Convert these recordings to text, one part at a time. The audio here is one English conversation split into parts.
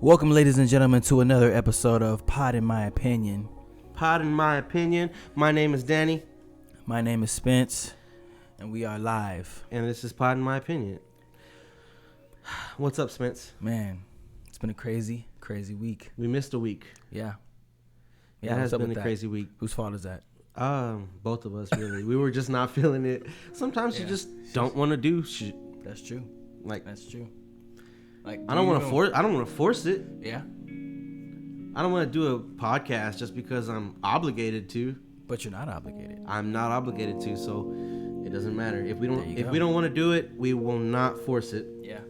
Welcome, ladies and gentlemen, to another episode of Poddin My Opinion. Poddin My Opinion. My name is Danny. My name is Spence, and we are live. And this is Poddin My Opinion. What's up, Spence? Man, it's been a crazy week. We missed a week. Yeah. It has been a crazy week. Whose fault is that? Both of us, really. We were just not feeling it. Sometimes you just don't want to do shit. That's true. That's true. Like, I don't want to force it. Yeah. I don't want to do a podcast just because I'm obligated to. But you're not obligated. I'm not obligated to, so it doesn't matter. If we don't want to do it, we will not force it. Yeah.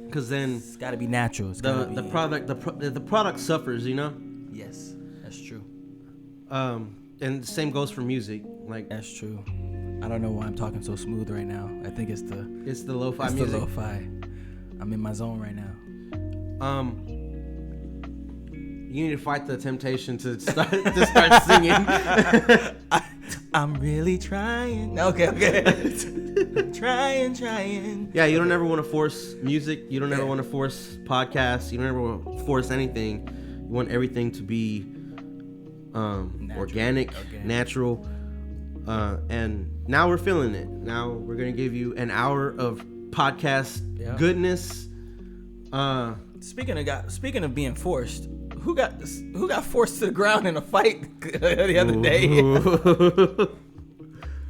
Because then it's got to be natural. The product suffers, you know. Yes, that's true. And the same goes for music. Like, that's true. I don't know why I'm talking so smooth right now. I think it's the lo-fi music. The lo-fi. I'm in my zone right now. You need to fight the temptation to start singing. I'm really trying. Okay. trying. Yeah, you don't ever want to force music. You don't ever want to force podcasts. You don't ever want to force anything. You want everything to be organic, natural. And now we're feeling it. Now we're going to give you an hour of podcast goodness. Speaking of being forced, who got forced to the ground in a fight the other day?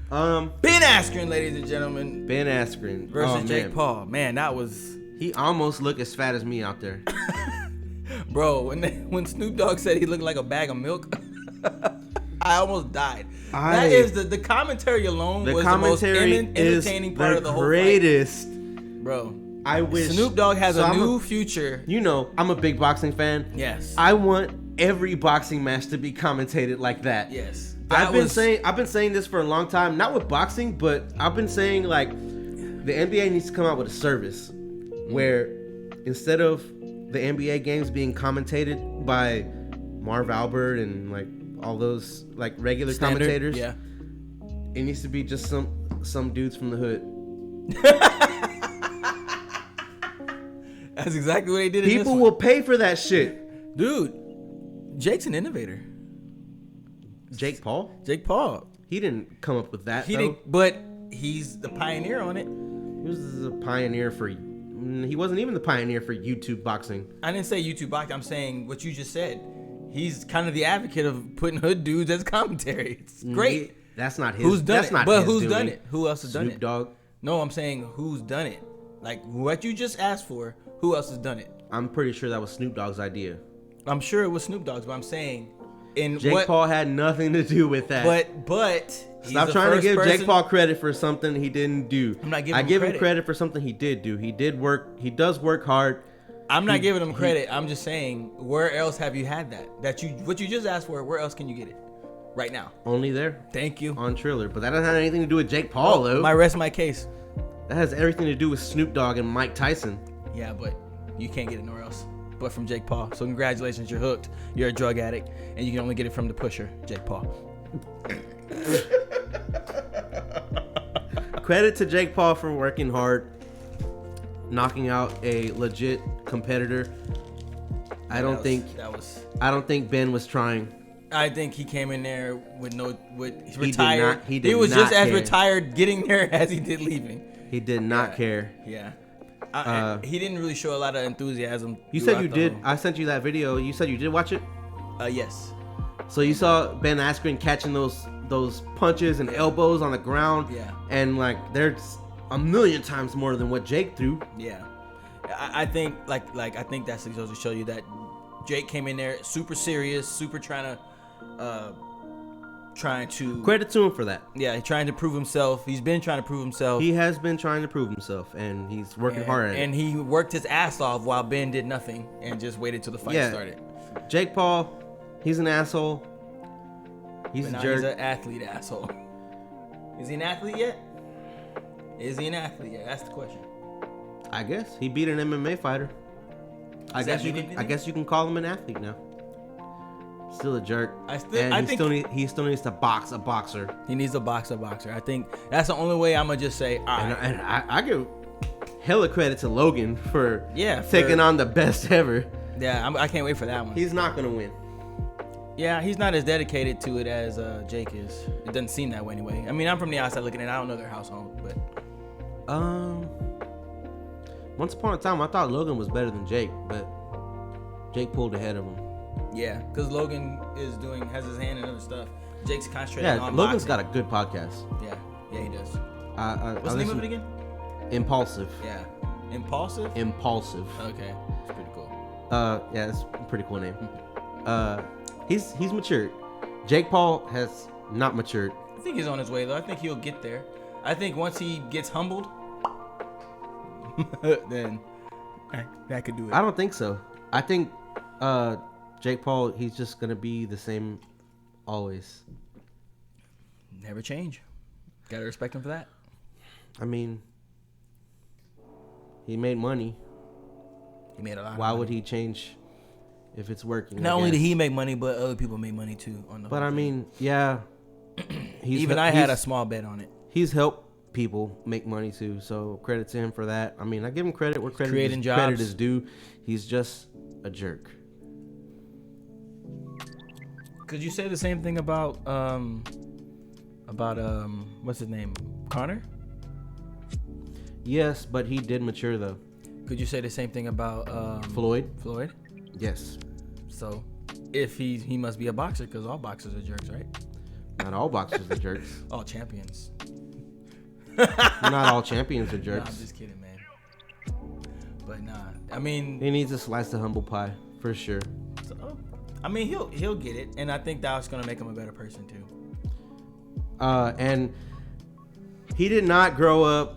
Ben Askren, ladies and gentlemen. Ben Askren versus Jake Paul. Man, that was. He almost looked as fat as me out there. Bro, when Snoop Dogg said he looked like a bag of milk, I almost died. That is the commentary alone was the most entertaining part of the whole greatest. Fight. Bro. I wish Snoop Dogg has a new future. You know, I'm a big boxing fan. Yes. I want every boxing match to be commentated like that. Yes. I've been saying this for a long time, not with boxing, but I've been saying like the NBA needs to come out with a service where instead of the NBA games being commentated by Marv Albert and like all those like regular commentators, it needs to be just some dudes from the hood. That's exactly what they did. People will pay for that shit, dude. Jake's an innovator. Jake Paul. He didn't come up with that. But he's the pioneer on it. He was a pioneer for. He wasn't even the pioneer for YouTube boxing. I didn't say YouTube boxing. I'm saying what you just said. He's kind of the advocate of putting hood dudes as commentary. It's great. That's not his. Who's done that's it? Not but his who's doing. done it? Who else has done it? Snoop Dogg. No, I'm saying who's done it. Like what you just asked for. Who else has done it? I'm pretty sure that was Snoop Dogg's idea. I'm sure it was Snoop Dogg's, but I'm saying, Jake Paul had nothing to do with that. But stop trying to give Jake Paul credit for something he didn't do. I'm not giving. I give him credit for something he did do. He did work. He does work hard. I'm not giving him credit. I'm just saying, where else have you had that? What you just asked for? Where else can you get it? Right now. Only there. Thank you. On Triller, but that doesn't have anything to do with Jake Paul, though. Rest my case. That has everything to do with Snoop Dogg and Mike Tyson. Yeah, but you can't get it nowhere else but from Jake Paul. So congratulations, you're hooked. You're a drug addict, and you can only get it from the pusher, Jake Paul. Credit to Jake Paul for working hard, knocking out a legit competitor. I don't think Ben was trying. I think he came in there with retired. He was just as retired getting there as he did leaving. He did not care. Yeah. He didn't really show a lot of enthusiasm. You said you did. I sent you that video. You said you did watch it? Yes. So you saw Ben Askren catching those punches and elbows on the ground. Yeah. And like there's a million times more than what Jake threw. Yeah. I think I think that's supposed to show you that Jake came in there super serious, super trying to credit to him for that. Yeah, he's trying to prove himself. He's been trying to prove himself. He has been trying to prove himself, and he's working hard at it. And he worked his ass off while Ben did nothing and just waited till the fight started. Jake Paul, he's an asshole. He's a jerk. He's an athlete asshole. Is he an athlete yet? That's the question. I guess he beat an MMA fighter. I guess you can call him an athlete now. Still a jerk. He still needs to box a boxer. He needs to box a boxer. I think that's the only way I'm gonna just say. All right. And I give hella credit to Logan for taking on the best ever. Yeah, I can't wait for that one. He's not gonna win. Yeah, he's not as dedicated to it as Jake is. It doesn't seem that way anyway. I mean, I'm from the outside looking in. I don't know their household, but once upon a time, I thought Logan was better than Jake, but Jake pulled ahead of him. Yeah, because Logan has his hand in other stuff. Jake's concentrating on Logan's boxing. got a good podcast. Yeah, he does. What's the name of it again? Impulsive. Yeah. Impulsive? Impulsive. Okay. It's pretty cool. Yeah, it's a pretty cool name. He's matured. Jake Paul has not matured. I think he's on his way though. I think he'll get there. I think once he gets humbled, then that could do it. I don't think so. I think Jake Paul, he's just gonna be the same always. Never change. Gotta respect him for that. I mean, he made money. He made a lot. Why would he change if it's working? Not only did he make money, but other people made money too on the. But I mean, yeah. I had a small bet on it. He's helped people make money too, so credit to him for that. I mean, I give him credit where credit is due. He's just a jerk. Could you say the same thing about what's his name, Connor? Yes, but he did mature though. Could you say the same thing about Floyd? Yes. So, if he must be a boxer, because all boxers are jerks, right? Not all boxers are jerks. All champions. Not all champions are jerks. Nah, I'm just kidding, man. But nah, I mean, he needs to slice the humble pie for sure. So, I mean, he'll get it, and I think that's gonna make him a better person too. And he did not grow up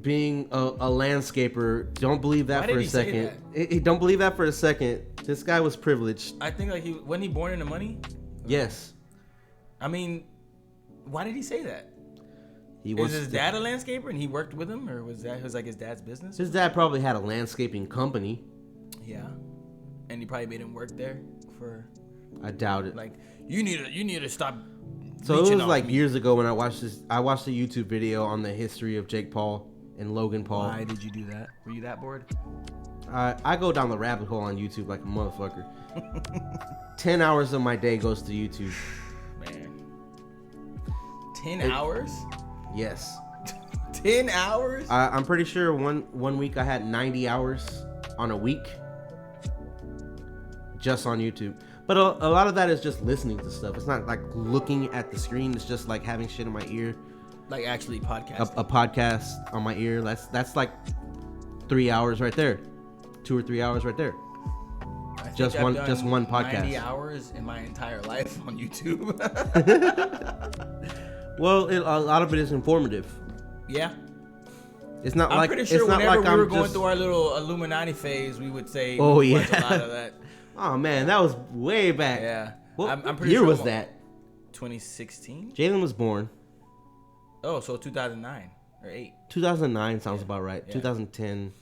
being a landscaper. Don't believe that for a second. Don't believe that for a second. This guy was privileged. I think wasn't he born into money? Yes. I mean, why did he say that? Is his dad a landscaper and he worked with him, or was like his dad's business? His dad probably had a landscaping company. Yeah, and he probably made him work there for. I doubt it. Like you need to stop. So it was like years ago when I watched this. I watched a YouTube video on the history of Jake Paul and Logan Paul. Why did you do that? Were you that bored? I go down the rabbit hole on YouTube like a motherfucker. 10 hours of my day goes to YouTube. Man. 10 hours? Yes. 10 hours? I'm pretty sure one week I had 90 hours on a week just on YouTube. But a lot of that is just listening to stuff. It's not like looking at the screen. It's just like having shit in my ear. Like actually podcasting. A podcast on my ear. That's like 3 hours right there. 2 or 3 hours right there. Just one podcast. 90 hours in my entire life on YouTube. Well, a lot of it is informative. Yeah. It's not I'm like pretty sure it's not whenever like we were going through our little Illuminati phase, we would say oh watch yeah a lot of that. Oh man, that was way back. Yeah. What I'm pretty year sure was that? 2016. Jalen was born. Oh, so 2009 or 8. 2009 sounds about right. Yeah. 2010,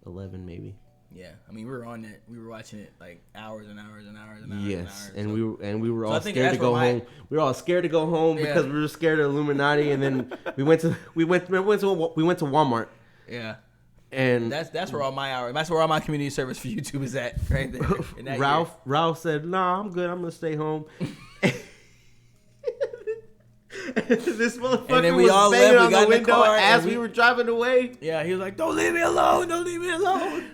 11 maybe. Yeah, I mean we were on it. We were watching it like hours and hours and hours and hours. Yes, and hours. and we were all scared to go home. We were all scared to go home because we were scared of Illuminati. And then we went to Walmart. Yeah, and that's where all my hours. That's where all my community service for YouTube is at. Right there. Ralph said, "Nah, I'm good. I'm gonna stay home." This motherfucker and then we was all banging on the window as we were driving away. Yeah, he was like, "Don't leave me alone! Don't leave me alone!"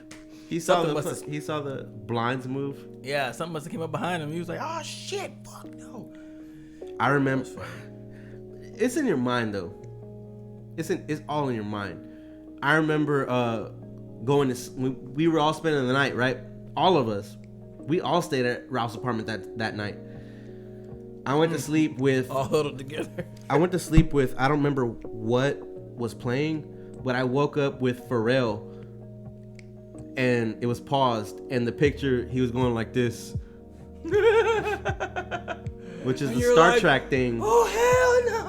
He saw the blinds move. Yeah, something must have came up behind him. He was like, "Oh shit, fuck no!" I remember. It's in your mind though. It's all in your mind. I remember going to. We were all spending the night, right? All of us. We all stayed at Ralph's apartment that night. I went to sleep with all huddled together. I went to sleep with. I don't remember what was playing, but I woke up with Pharrell. And it was paused, and the picture, he was going like this. Which is the Star Trek thing. Oh, hell no!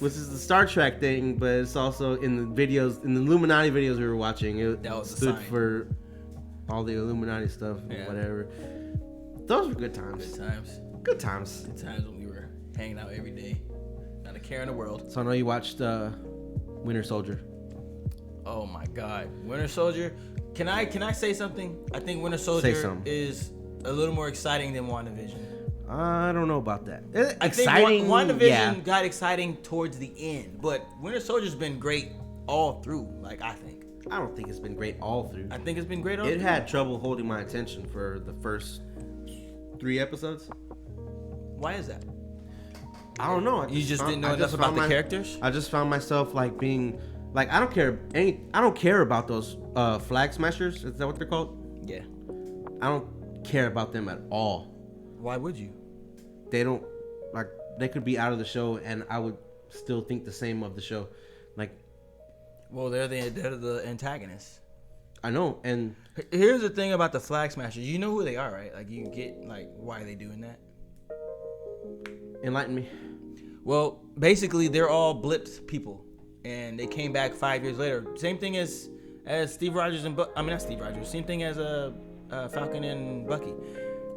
Which is the Star Trek thing, but it's also in the videos, in the Illuminati videos we were watching. It stood for all the Illuminati stuff and whatever. Those were good times. Good times when we were hanging out every day. Not a care in the world. So I know you watched Winter Soldier. Oh my God, Winter Soldier. Can I say something? I think Winter Soldier is a little more exciting than WandaVision. I don't know about that. Exciting. WandaVision got exciting towards the end, but Winter Soldier's been great all through. Like, I think. I don't think it's been great all through. I think it's been great all through. It had trouble holding my attention for the first 3 episodes. Why is that? I don't know. You just didn't know enough about the characters? I just found myself like being like, I don't care about those flag smashers. Is that what they're called? Yeah. I don't care about them at all. Why would you? They don't, like, they could be out of the show and I would still think the same of the show. Like, well, they're the antagonists. I know. And here's the thing about the flag smashers. You know who they are, right? Like, you get like, why are they doing that? Enlighten me. Well, basically, they're all blipped people, and they came back 5 years later. Same thing as Steve Rogers and not Steve Rogers. Same thing as Falcon and Bucky.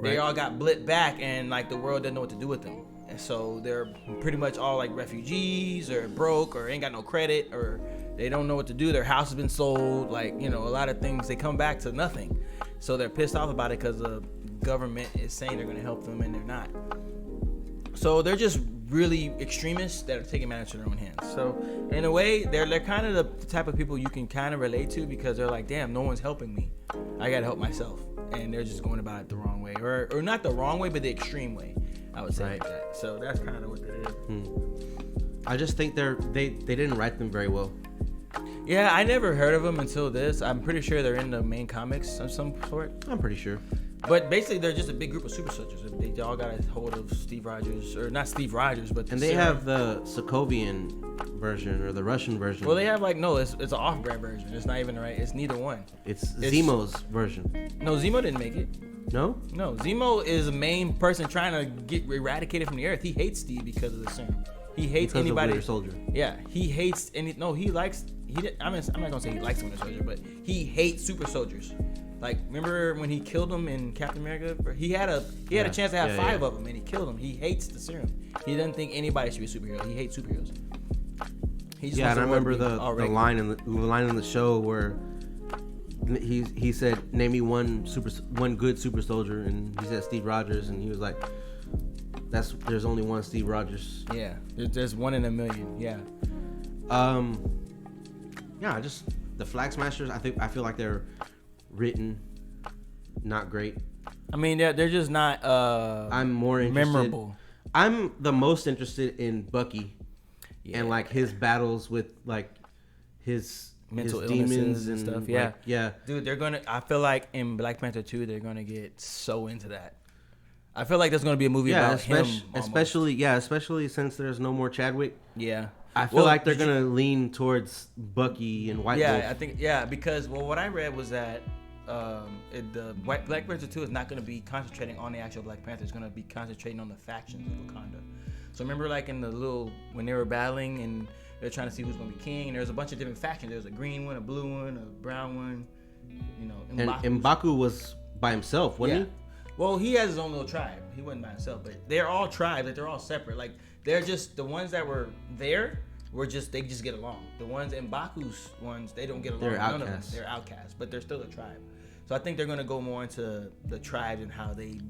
They all got blipped back, and like the world doesn't know what to do with them, and so they're pretty much all like refugees or broke or ain't got no credit or they don't know what to do. Their house has been sold. Like, you know, a lot of things. They come back to nothing, so they're pissed off about it because the government is saying they're going to help them and they're not. So they're just really extremists that are taking matters to their own hands. So in a way, they're kind of the type of people you can kind of relate to because they're like, damn, no one's helping me. I got to help myself. And they're just going about it the wrong way. Or not the wrong way, but the extreme way, I would say. Right. Like that. So that's kind of what that is. I just think they didn't write them very well. Yeah, I never heard of them until this. I'm pretty sure they're in the main comics of some sort. I'm pretty sure. But basically, they're just a big group of super soldiers. They all got a hold of Steve Rogers, or not Steve Rogers, but and they have the Sokovian version or the Russian version. Well, they have it's an off-brand version. It's not even right. It's neither one. It's Zemo's version. No, Zemo didn't make it. No, Zemo is the main person trying to get eradicated from the earth. He hates Steve because of the serum. He hates because anybody. Of Winter Soldier. Yeah, he hates any. No, he likes. I'm not gonna say he likes Winter Soldier, but he hates super soldiers. Like, remember when he killed him in Captain America? He had a chance to have 5 of them, and he killed them. He hates the serum. He doesn't think anybody should be a superhero. He hates superheroes. And I remember the line in the show where he said, "Name me one good super soldier," and he said Steve Rogers, and he was like, "There's only one Steve Rogers." Yeah, there's one in a million. Yeah. Just the Flag Smashers. I feel like they're written not great. I mean, they're just not I'm more interested, memorable. I'm the most interested in Bucky and like his battles with like his mental demons and stuff. Dude, I feel like in Black Panther 2 they're gonna get so into that. I feel like there's gonna be a movie about him, especially since there's no more Chadwick. Yeah, I feel like they're gonna lean towards Bucky and White Wolf. I think because what I read was that the Black Panther 2 is not going to be concentrating on the actual Black Panther. It's going to be concentrating on the factions of Wakanda. So remember, like in when they were battling and they're trying to see who's going to be king, and there's a bunch of different factions. There's a green one, a blue one, a brown one. You know, and M'Baku was by himself, wasn't he? Well, he has his own little tribe. He wasn't by himself, but they're all tribes. Like, they're all separate. Like, they're just the ones that were there. They just get along. The ones in M'Baku's ones, they don't get along. They're None outcasts. of them. They're outcasts, but they're still a tribe. So I think they're gonna go more into the tribes and how they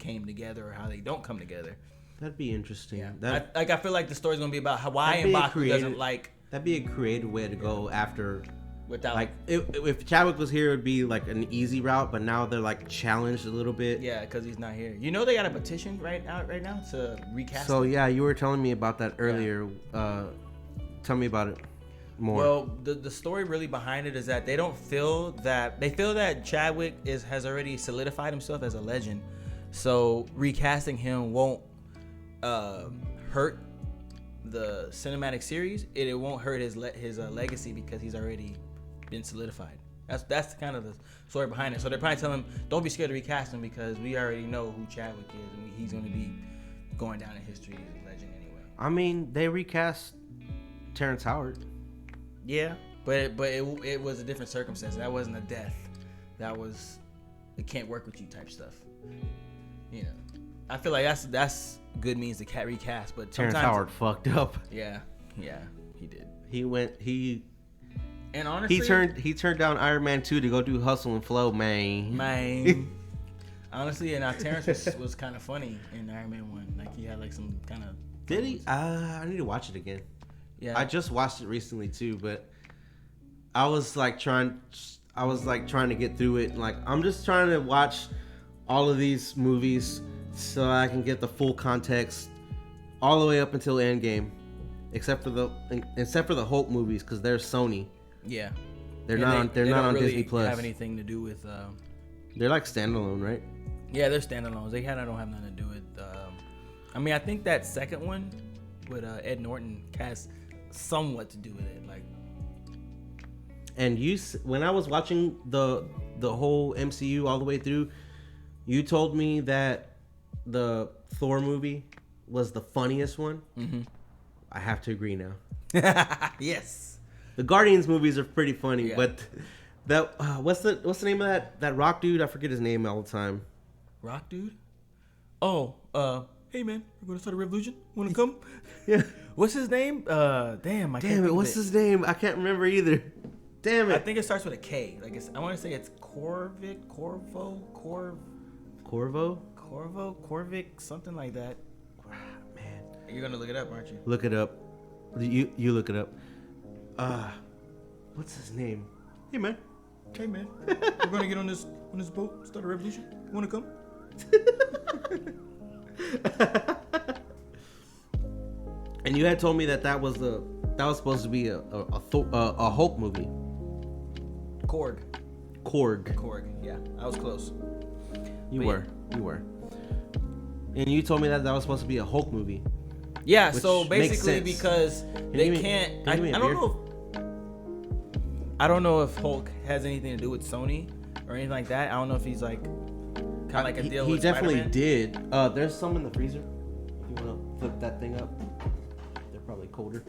came together or how they don't come together. That'd be interesting. Yeah. I feel like the story's gonna be about why M'Baku doesn't like. That'd be a creative way to go after. Without like if Chadwick was here, it'd be like an easy route, but now they're like challenged a little bit. Yeah, because he's not here. You know they got a petition right now to recast. So you were telling me about that earlier. Yeah. Tell me about it more. Well, the story really behind it is that they feel that Chadwick has already solidified himself as a legend, so recasting him won't hurt the cinematic series. It won't hurt his legacy because he's already been solidified. That's kind of the story behind it. So they're probably telling him, don't be scared to recast him because we already know who Chadwick is and he's going to be going down in history as a legend anyway. I mean, they recast Terrence Howard. Yeah, but it was a different circumstance. That wasn't a death. That was it can't work with you type stuff. You know, I feel like that's good means to recast, but sometimes Terrence Howard fucked up. Yeah, he did. And And honestly, he turned down Iron Man 2 to go do Hustle and Flow, man. Honestly, and Terrence was kind of funny in Iron Man 1. Like he had like some kind of. Did he? I need to watch it again. Yeah. I just watched it recently too, but I was like trying to get through it. Like I'm just trying to watch all of these movies so I can get the full context all the way up until Endgame, except for the Hulk movies because they're Sony. Yeah. They're not on really Disney Plus. Have anything to do with? They're like standalone, right? Yeah, they're standalones. They kind of don't have nothing to do with. I mean, I think that second one with Ed Norton has somewhat to do with it. Like, and when I was watching the whole MCU all the way through, you told me that the Thor movie was the funniest one. Mm-hmm. I have to agree now. Yes. The Guardians movies are pretty funny, yeah. but that what's the name of that rock dude? I forget his name all the time. Rock dude? Oh, hey man, we're gonna start a revolution. Wanna come? Yeah. What's his name? Damn it. What's his name? I can't remember either. Damn it. I think it starts with a K. Like I want to say it's Corvic, something like that. Man, you're gonna look it up, aren't you? Look it up. You look it up. What's his name? Hey man, we're gonna get on this boat, start a revolution. Wanna come? And you had told me that was supposed to be a Hulk movie. Korg. Yeah, I was close. You were. And you told me that was supposed to be a Hulk movie. Yeah, so basically because they can't. I don't know if Hulk has anything to do with Sony or anything like that. I don't know if he's like kind of like a deal with Spider-Man. He definitely did. There's some in the freezer. If you want to flip that thing up, they're probably colder.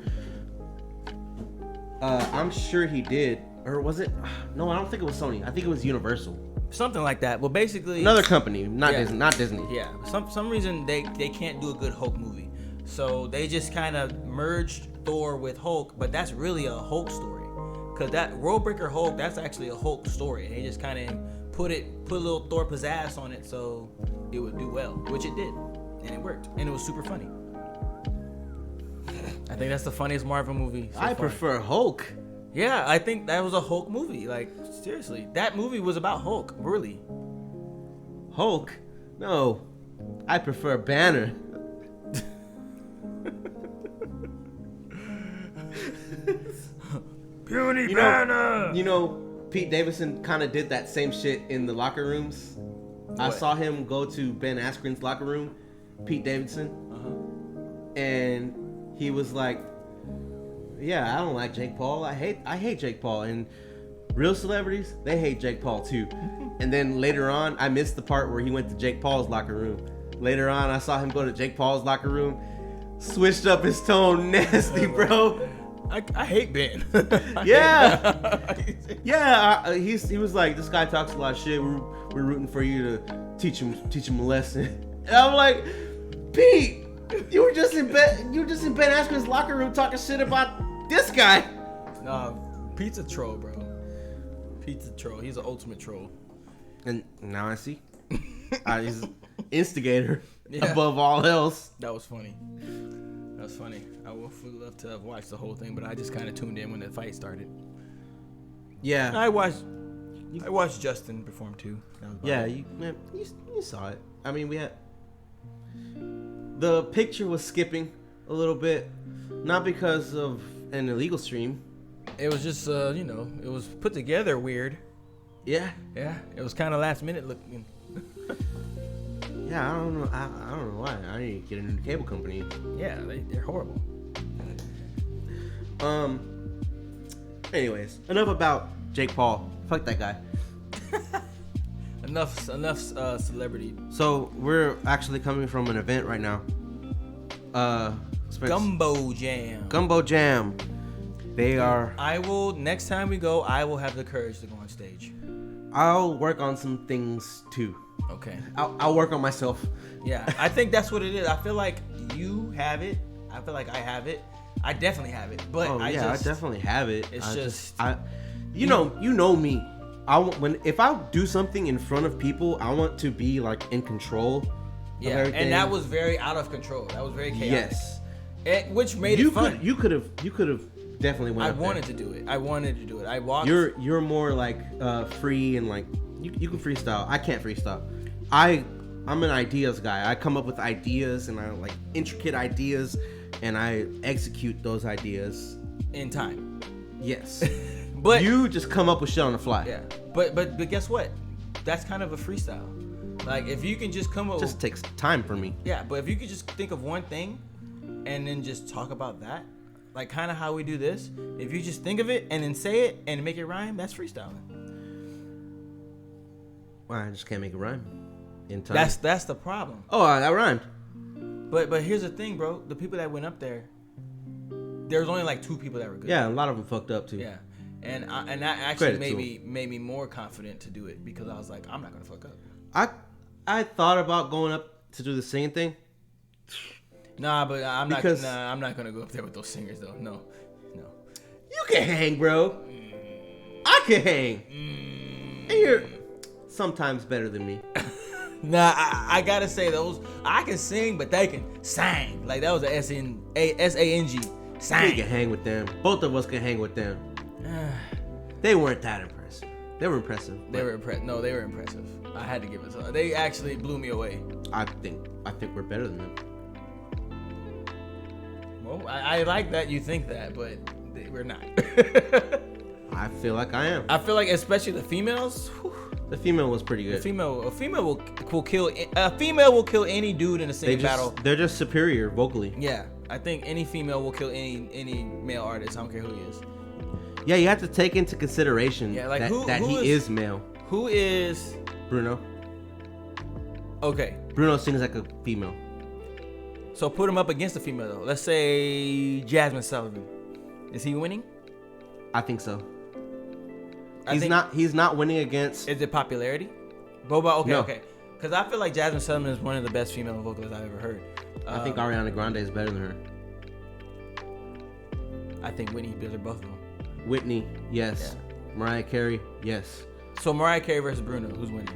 I'm sure he did. Or was it? No, I don't think it was Sony. I think it was Universal. Something like that. Well, basically another company, not Disney. Yeah. Some reason they can't do a good Hulk movie, so they just kind of merged Thor with Hulk. But that's really a Hulk story, cause that Roadbreaker Hulk, that's actually a Hulk story. And they just kind of put a little Thor pizzazz on it, so it would do well, which it did, and it worked, and it was super funny. I think that's the funniest Marvel movie so I far. prefer Hulk. Yeah, I think that was a Hulk movie. Like, seriously. That movie was about Hulk, really. Hulk? No. I prefer Banner. Puny Banner! You know, Pete Davidson kind of did that same shit in the locker rooms. What? I saw him go to Ben Askren's locker room, Pete Davidson. And he was like, yeah, I don't like Jake Paul. I hate Jake Paul. And real celebrities, they hate Jake Paul too. And then later on, I missed the part where he went to Jake Paul's locker room. Later on, I saw him go to Jake Paul's locker room, switched up his tone, nasty, bro. I hate Ben. Yeah. He was like, this guy talks a lot of shit. We're rooting for you to teach him a lesson. And I'm like, Pete, you were just in Ben Askren's locker room talking shit about this guy. Nah, Pete's a troll, bro. Pete's a troll. He's an ultimate troll. And now I see. He's an instigator above all else. That was funny. I would love to have watched the whole thing, but I just kind of tuned in when the fight started. Yeah. I watched Justin perform too. Yeah, you saw it. I mean, the picture was skipping a little bit, not because of an illegal stream. It was just, it was put together weird. Yeah. Yeah, it was kind of last minute looking. Yeah, I don't know. I don't know why. I need to get a new cable company. Yeah, they're horrible. Anyways, enough about Jake Paul. Fuck that guy. enough celebrity. So we're actually coming from an event right now. Gumbo Jam. They are. Next time we go, I will have the courage to go on stage. I'll work on some things too. Okay. I'll work on myself. Yeah, I think that's what it is. I feel like you have it. I feel like I have it. I definitely have it, but I definitely have it. You know me. If I do something in front of people, I want to be like in control. Yeah, and that was very out of control. That was very chaotic. Yes, which made it fun. You could have definitely went. I wanted to do it. I walked. You're more like free and like you can freestyle. I can't freestyle. I'm an ideas guy. I come up with ideas and I like intricate ideas, and I execute those ideas in time. Yes, but you just come up with shit on the fly. Yeah, but guess what? That's kind of a freestyle. Like if you can just come up, just takes time for me. Yeah, but if you could just think of one thing, and then just talk about that, like kind of how we do this. If you just think of it and then say it and make it rhyme, that's freestyling. Well, I just can't make it rhyme in time. That's the problem. Oh, that rhymed. But here's the thing, bro. The people that went up there, there was only like 2 people that were good. Yeah, a lot of them fucked up too. Yeah, and that actually made me more confident to do it because I was like, I'm not gonna fuck up. I thought about going up to do the singing thing. Nah, but I'm not gonna go up there with those singers though. No. You can hang, bro. I can hang. And you're sometimes better than me. Nah, I gotta say those. I can sing, but they can sang. Like that was a S-A-N-G. Sang. We can hang with them. Both of us can hang with them. They weren't that impressive. They were impressive. They were impressive. No, they were impressive. I had to give it to them. They actually blew me away. I think we're better than them. Well, I like that you think that, but we're not. I feel like I am. I feel like especially the females. Whew, the female was pretty good. A female will kill any dude in a singing battle. They're just superior vocally. Yeah, I think any female will kill any male artist. I don't care who he is. Yeah, you have to take into consideration that he is male. Who is Bruno? Okay. Bruno sings like a female. So put him up against a female though. Let's say Jasmine Sullivan. Is he winning? I think so. He's not winning against. Is it popularity? Boba. Okay. No. Okay. Because I feel like Jasmine Sullivan is one of the best female vocalists I've ever heard. I think Ariana Grande is better than her. I think Whitney better both of them. Whitney, yes. Yeah. Mariah Carey, yes. So Mariah Carey versus Bruno, who's winning?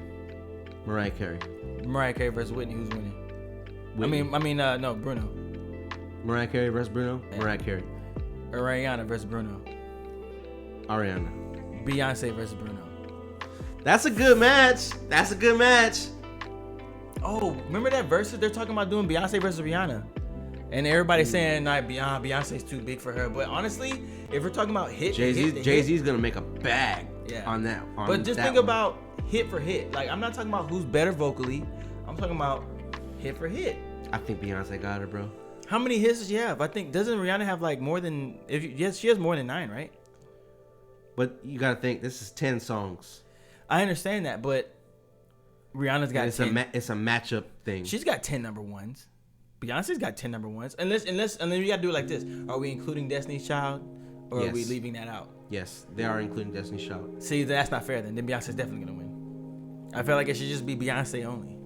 Mariah Carey. Mariah Carey versus Whitney, who's winning? Whitney. No, Bruno. Mariah Carey versus Bruno. Yeah. Mariah Carey. Ariana versus Bruno. Ariana. Beyonce versus Bruno. That's a good match. Oh, remember that versus they're talking about doing Beyonce versus Rihanna, and everybody's saying like Beyonce's too big for her. But honestly, if we're talking about Jay-Z's gonna make a bag on that. But just think about hit for hit. Like I'm not talking about who's better vocally. I'm talking about hit for hit. I think Beyonce got her, bro. How many hits does she have? I think doesn't Rihanna have like more than? Yes, she has more than 9, right? But you gotta think this is 10 songs. I understand that, but Rihanna's got 10. It's a matchup thing. She's got 10 number ones. Beyonce's got 10 number ones. And then you gotta do it like this. Are we including Destiny's Child, or are we leaving that out? Yes, they are including Destiny's Child. See, that's not fair. Then Beyonce's definitely gonna win. I feel like it should just be Beyonce only.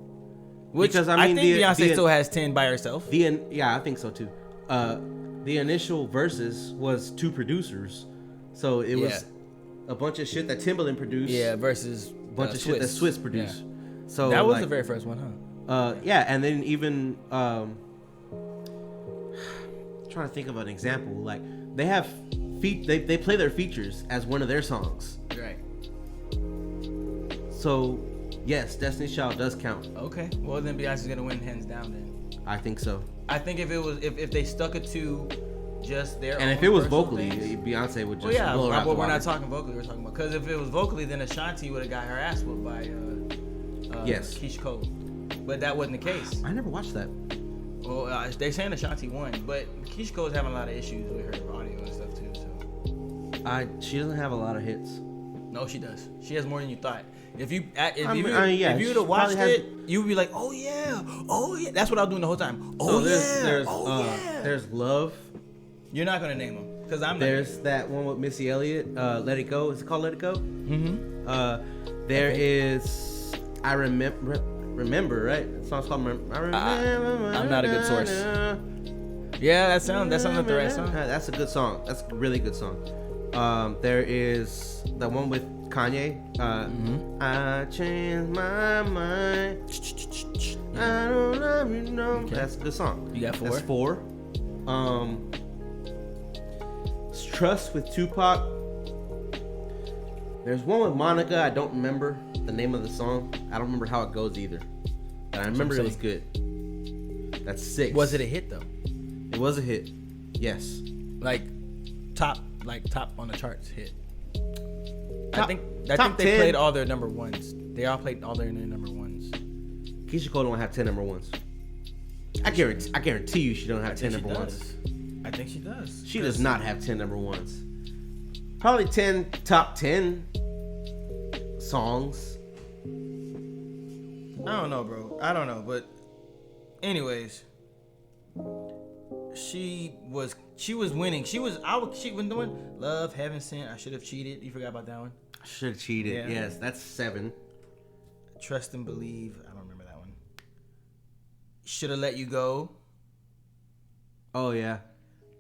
Which because, I think Beyonce still has 10 by herself. Yeah, I think so too. The initial verses was 2 producers, so it was a bunch of shit that Timbaland produced. Yeah, versus a bunch of shit that Swiss produced. Yeah. So that was the very first one, huh? Yeah, and then even trying to think of an example. Like they have they play their features as one of their songs. Right. So yes, Destiny's Child does count. Okay. Well, then Beyonce's gonna win hands down. Then I think so. I think if they stuck it to just their and own if it was vocally, things, Beyonce would just blow it out the water. We're not talking vocally. We're talking about because if it was vocally, then Ashanti would have got her ass whooped by Keisha Cole. But that wasn't the case. I never watched that. Well, they're saying Ashanti won, but Keisha Cole's having a lot of issues with her audio and stuff too. So she doesn't have a lot of hits. No, she does. She has more than you thought. If you would have watched it, you would be like, oh yeah. That's what I was doing the whole time. There's Love. You're not gonna name them because I'm. There's that one with Missy Elliott. Let It Go. Is it called Let It Go? Mm-hmm. There is. I remember. Right? The song's called I Remember. I'm not a good source. Yeah, that sounds like the right song. That's a good song. That's a really good song. There is the one with Kanye. I changed my mind. I don't love you no. Okay. That's a good song. You got 4? That's 4. Trust with Tupac. There's one with Monica. I don't remember the name of the song. I don't remember how it goes either. But I remember it was good. That's 6. Was it a hit though? It was a hit. Yes. Like top on the charts hit. I think they 10. played all their number ones. They all played all their number ones. Keisha Cole don't have 10 number ones. I guarantee you she don't have 10 number ones. I think she does. She does not have 10 number ones. Probably 10 top 10 songs. I don't know, bro. I don't know, but anyways, she was winning. She was doing Love, Heaven Sent. I Should Have Cheated. You forgot about that one? I should have cheated. Yeah. Yes, that's 7. Trust and Believe. I don't remember that one. Should Have Let You Go. Oh yeah.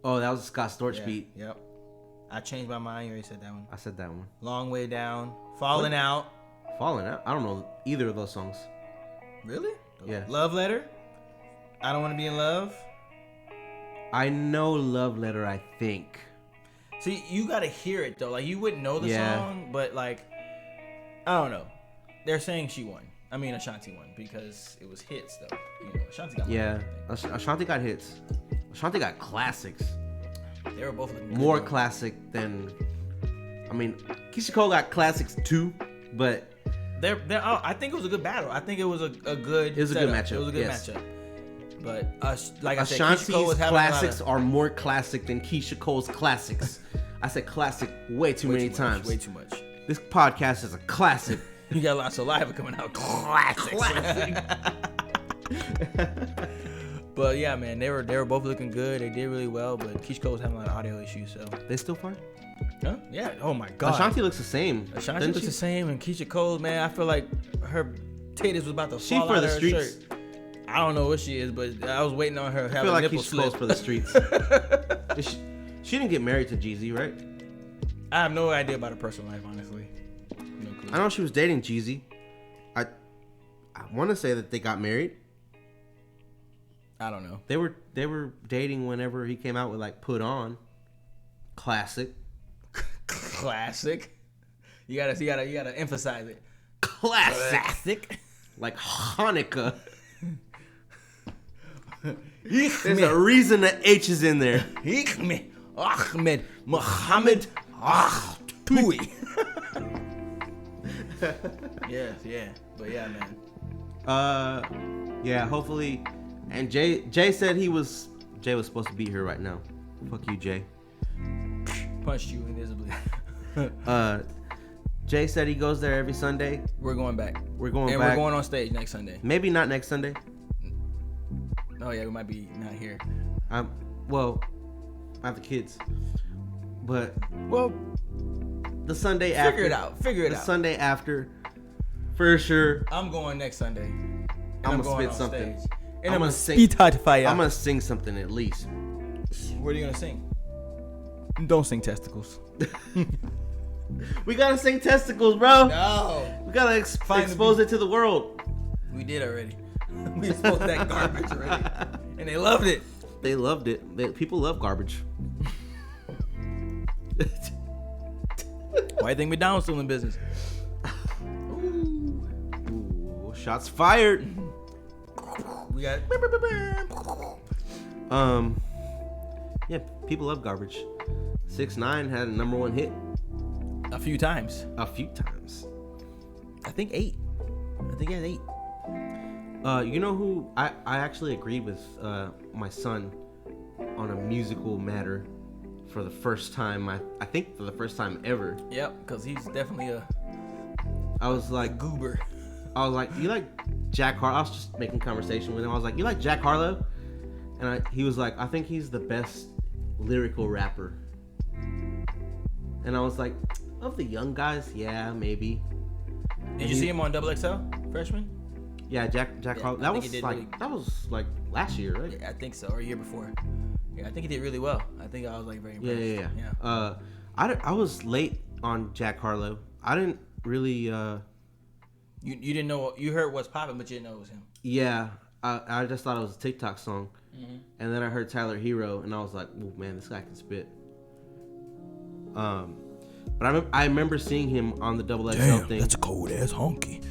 Oh, that was a Scott Storch beat. Yep. I Changed My Mind. You already said that one. I said that one. Long Way Down. Falling Out. Falling Out? I don't know either of those songs. Really? Yeah. Love Letter. I Don't Want to Be in Love. I know Love Letter, I think. See, you gotta hear it though. Like you wouldn't know the song, but like, I don't know. They're saying she won. I mean, Ashanti won because it was hits though. You know, Ashanti got Ashanti got hits. Ashanti got classics. They were both more classic than. I mean, Keisha Cole got classics too, but I think it was a good battle. I think it was a good. It was setup. a good matchup. It was a good matchup. But like I said, Ashanti's Keisha Cole was having classics are more classic than Keisha Cole's classics. I said classic way too many times. Way too much. This podcast is a classic. You got a lot of saliva coming out. Classics. But yeah, man, they were both looking good. They did really well, but Keisha Cole was having a lot of audio issues. So they still fine? Huh? Yeah. Oh my God. Ashanti looks the same. Ashanti looks the same, and Keisha Cole, man, I feel like her titties was about to fall out of her shirt. I don't know what she is, but I was waiting on her to have a nipple slip. I feel like Keisha Cole's for the streets. She didn't get married to Jeezy, right? I have no idea about her personal life, honestly. No clue. I know she was dating Jeezy. I want to say that they got married. I don't know. They were dating whenever he came out with like Put On. Classic. Classic. You gotta emphasize it. Classic. Like Hanukkah. There's a reason the H is in there. Ahmed Muhammad Tui. Yeah. But yeah, man. Yeah, hopefully. And Jay said Jay was supposed to be here right now. Fuck you, Jay. Punched you invisibly. Jay said he goes there every Sunday. We're going back. We're going and back. We're going on stage next Sunday. Maybe not next Sunday. Oh yeah, we might be not here. Well, I have the kids. But the Sunday after. Figure it out. The Sunday after, for sure. I'm going next Sunday. I'm gonna spit something. Stage. And I'm gonna sing. I'm gonna sing something at least. What are you gonna sing? Don't sing testicles. We gotta sing testicles, bro. No. We gotta expose it to the world. We did already. We exposed that garbage already, and they loved it. They loved it. People love garbage. Why do you think McDonald's still in business? Ooh, shots fired. We got. Yeah, people love garbage. 6ix9ine had a number 1 hit. A few times. I think 8. I think he had 8. You know who I actually agreed with my son on a musical matter for the first time. I think for the first time ever. Yep, because he's definitely I was like goober. I was like, you like Jack Harlow? I was just making conversation with him. I was like, you like Jack Harlow? And he was like, I think he's the best lyrical rapper. And I was like, of the young guys, yeah, maybe. Did you see him on XXL Freshman? Yeah, Jack Harlow. That was like last year, right? Yeah, I think so, or a year before. Yeah, I think he did really well. I think I was like very impressed. Yeah. I was late on Jack Harlow. I didn't really. You didn't know, you heard what's popping, but you didn't know it was him. Yeah, I just thought it was a TikTok song, Mm-hmm. and then I heard Tyler Hero, and I was like, "Oh man, this guy can spit." But I remember seeing him on the Double XL thing. That's a cold ass honky.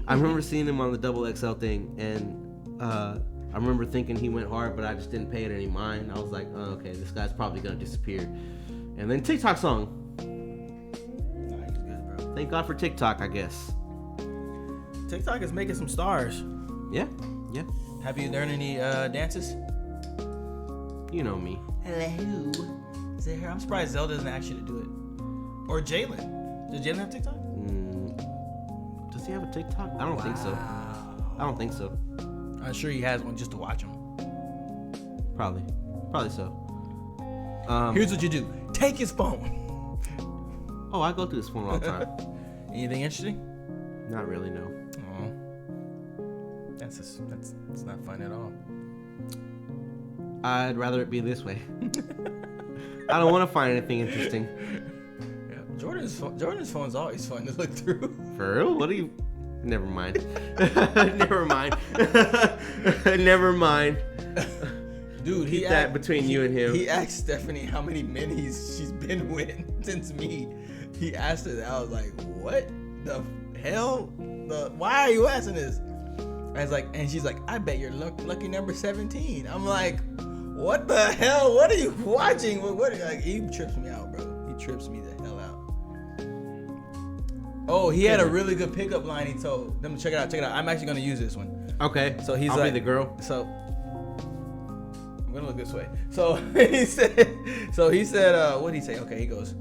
I remember seeing him on the Double XL thing, and I remember thinking he went hard, but I just didn't pay it any mind. I was like, "Oh, okay, this guy's probably gonna disappear." And then TikTok song. Nah, he's good, bro. Thank God for TikTok, I guess. TikTok is making some stars. Yeah. Have you learned any dances? You know me. Hello. Is it her? I'm surprised Zelda doesn't ask you to do it. Or Jalen. Does Jalen have TikTok? Does he have a TikTok? I don't think so. I don't think so. I'm sure he has one just to watch him. Probably so. Here's what you do. Take his phone. Oh, I go through this phone all the time. Anything interesting? Not really, no. Oh. That's not fun at all. I'd rather it be this way. I don't want to find anything interesting. Yeah. Jordan's phone's always fun to look through. For real? What do you... Never mind. Never mind. Dude, Keep that between you and him. He asked Stephanie how many men she's been with since me. He asked her that. I was like, what the hell? Why are you asking this? I was like, and she's like, I bet you're lucky number 17. I'm like, what the hell? What are you watching? Like, he trips me out, bro. He trips me the hell out. Oh, he had a really good pickup line he told. Let me check it out. I'm actually gonna use this one. Okay. So he's I'll like, be the girl. So I'm gonna look this way. So he said, what did he say? Okay, he goes,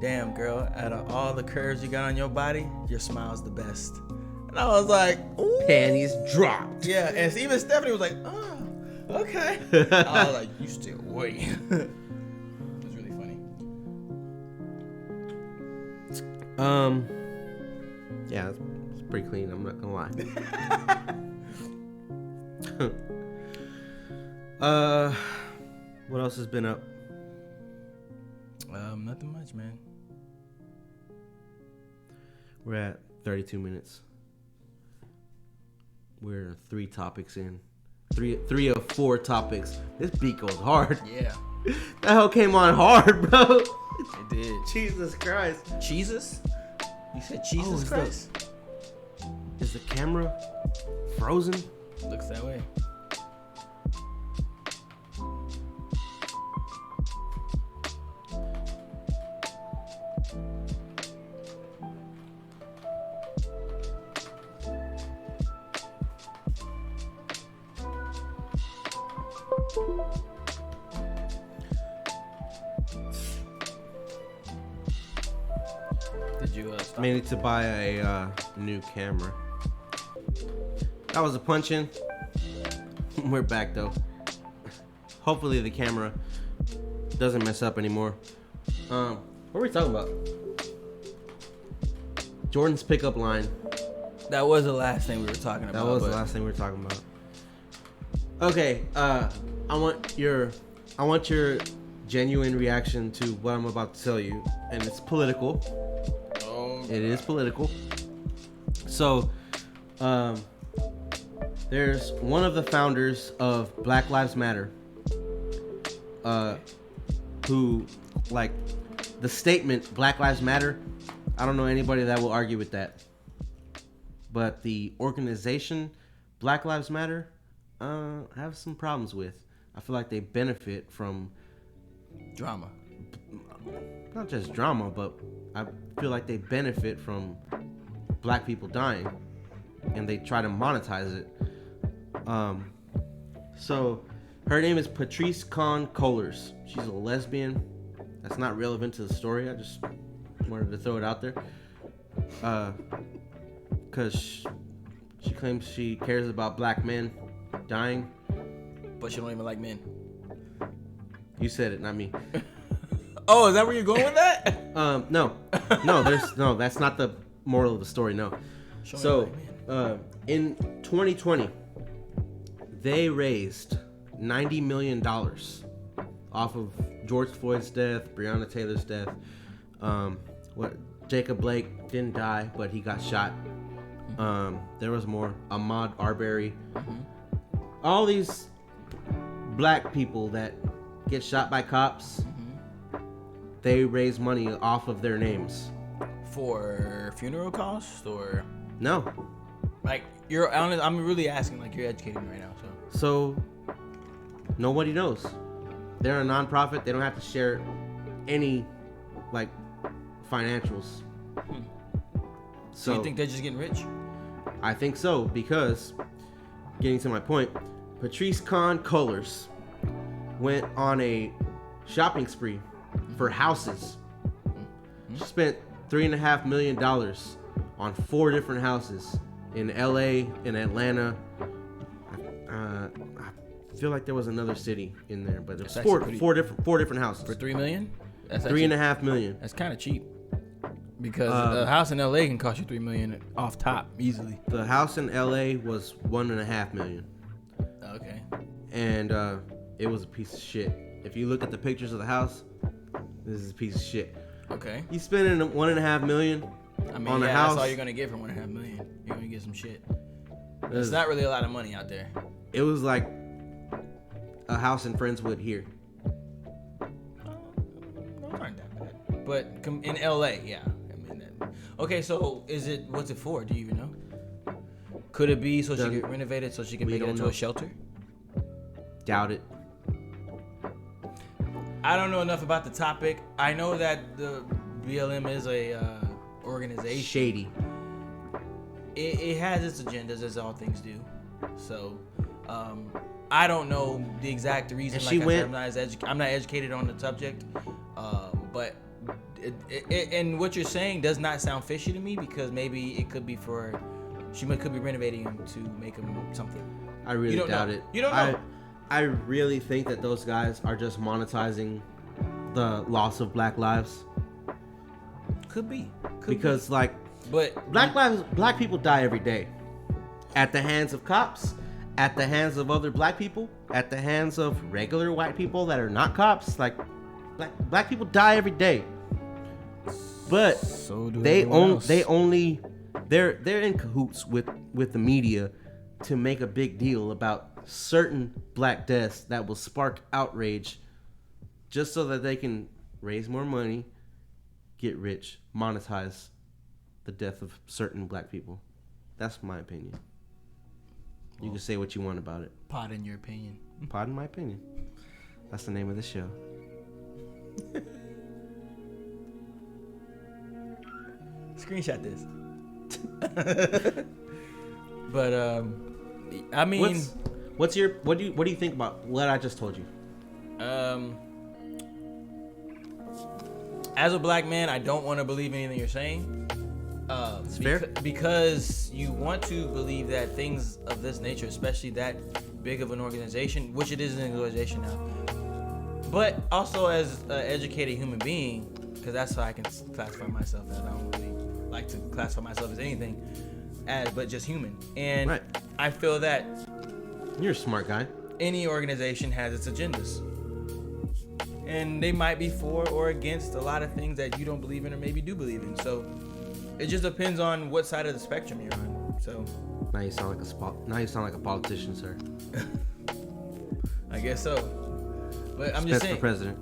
damn girl, out of all the curves you got on your body, your smile's the best. And I was like, ooh. Panties dropped. Yeah, and even Stephanie was like, oh, okay. I was like, you still wait. It was really funny. Yeah, it's pretty clean. I'm not gonna lie. What else has been up? Nothing much, man. We're at 32 minutes. We're 3 topics in. Three of 4 topics. This beat goes hard. Yeah. That hell came on hard, bro. It did. Jesus Christ. Jesus? You said Jesus Christ? Is the camera frozen? Looks that way. Did you stop? May need to buy a new camera. That was a punch-in. We're back though. Hopefully the camera doesn't mess up anymore. What were we talking about? Jordan's pickup line. That was the last thing we were talking about. That was the last thing we were talking about. Okay, I want your genuine reaction to what I'm about to tell you, and it's political. Oh, it is political. So, there's one of the founders of Black Lives Matter, who, like, the statement Black Lives Matter, I don't know anybody that will argue with that. But the organization Black Lives Matter, I have some problems with. I feel like they benefit from drama. Not just drama, but I feel like they benefit from black people dying, and they try to monetize it. So her name is Patrice Kahn Kohlers. She's a lesbian. That's not relevant to the story. I just wanted to throw it out there. Because she claims she cares about black men dying. But she don't even like men. You said it, not me. Oh, is that where you're going with that? No, that's not the moral of the story. No. So, in 2020, they raised $90 million off of George Floyd's death, Breonna Taylor's death. Jacob Blake didn't die, but he got shot. There was more. Ahmaud Arbery. All these black people that get shot by cops, they raise money off of their names. For funeral costs or no? Like you're honest, I'm really asking. Like you're educating me right now. So nobody knows. They're a nonprofit. They don't have to share any like financials. So you think they're just getting rich? I think so, because getting to my point, Patrice Kahn Cullors went on a shopping spree for houses. She spent $3.5 million on 4 different houses in LA, in Atlanta. I feel like there was another city in there, but there's four different houses for $3 million. That's $3.5 million. That's kind of cheap. Because a house in LA can cost you $3 million off top easily. The house in LA was $1.5 million. Okay. And it was a piece of shit. If you look at the pictures of the house, this is a piece of shit. Okay. You spending $1.5 million on a house. That's all you're gonna get for $1.5 million. You're gonna get some shit. It's not really a lot of money out there. It was like a house in Friendswood here. Aren't that bad. But in LA, yeah. Okay, so what's it for? Do you even know? Could it be so she get renovated so she can make it into a shelter? Doubt it. I don't know enough about the topic. I know that the BLM is a organization. Shady. It has its agendas, as all things do. So, I don't know the exact reason. I'm not educated on the subject, but. And what you're saying does not sound fishy to me, because maybe it could be could be renovating him to make him something. I really doubt it. You don't know. I really think that those guys are just monetizing the loss of black lives. Could be. Because but black people die every day, at the hands of cops, at the hands of other black people, at the hands of regular white people that are not cops. Like black people die every day. But so do they're in cahoots with the media to make a big deal about certain black deaths that will spark outrage, just so that they can raise more money, get rich, monetize the death of certain black people. That's my opinion. You can say what you want about it. Poddin Your Opinion. Poddin My Opinion. That's the name of the show. Screenshot this. But I mean, what do you think about what I just told you? As a black man, I don't want to believe anything you're saying. It's fair. Because you want to believe that things of this nature, especially that big of an organization, which it is an organization now, but also as an educated human being, because that's how I can classify myself as. I don't really like to classify myself as anything, but just human. And right. I feel that you're a smart guy. Any organization has its agendas, and they might be for or against a lot of things that you don't believe in or maybe do believe in. So it just depends on what side of the spectrum you're on. So now you sound like a politician, sir. I guess so. But I'm just saying. For president.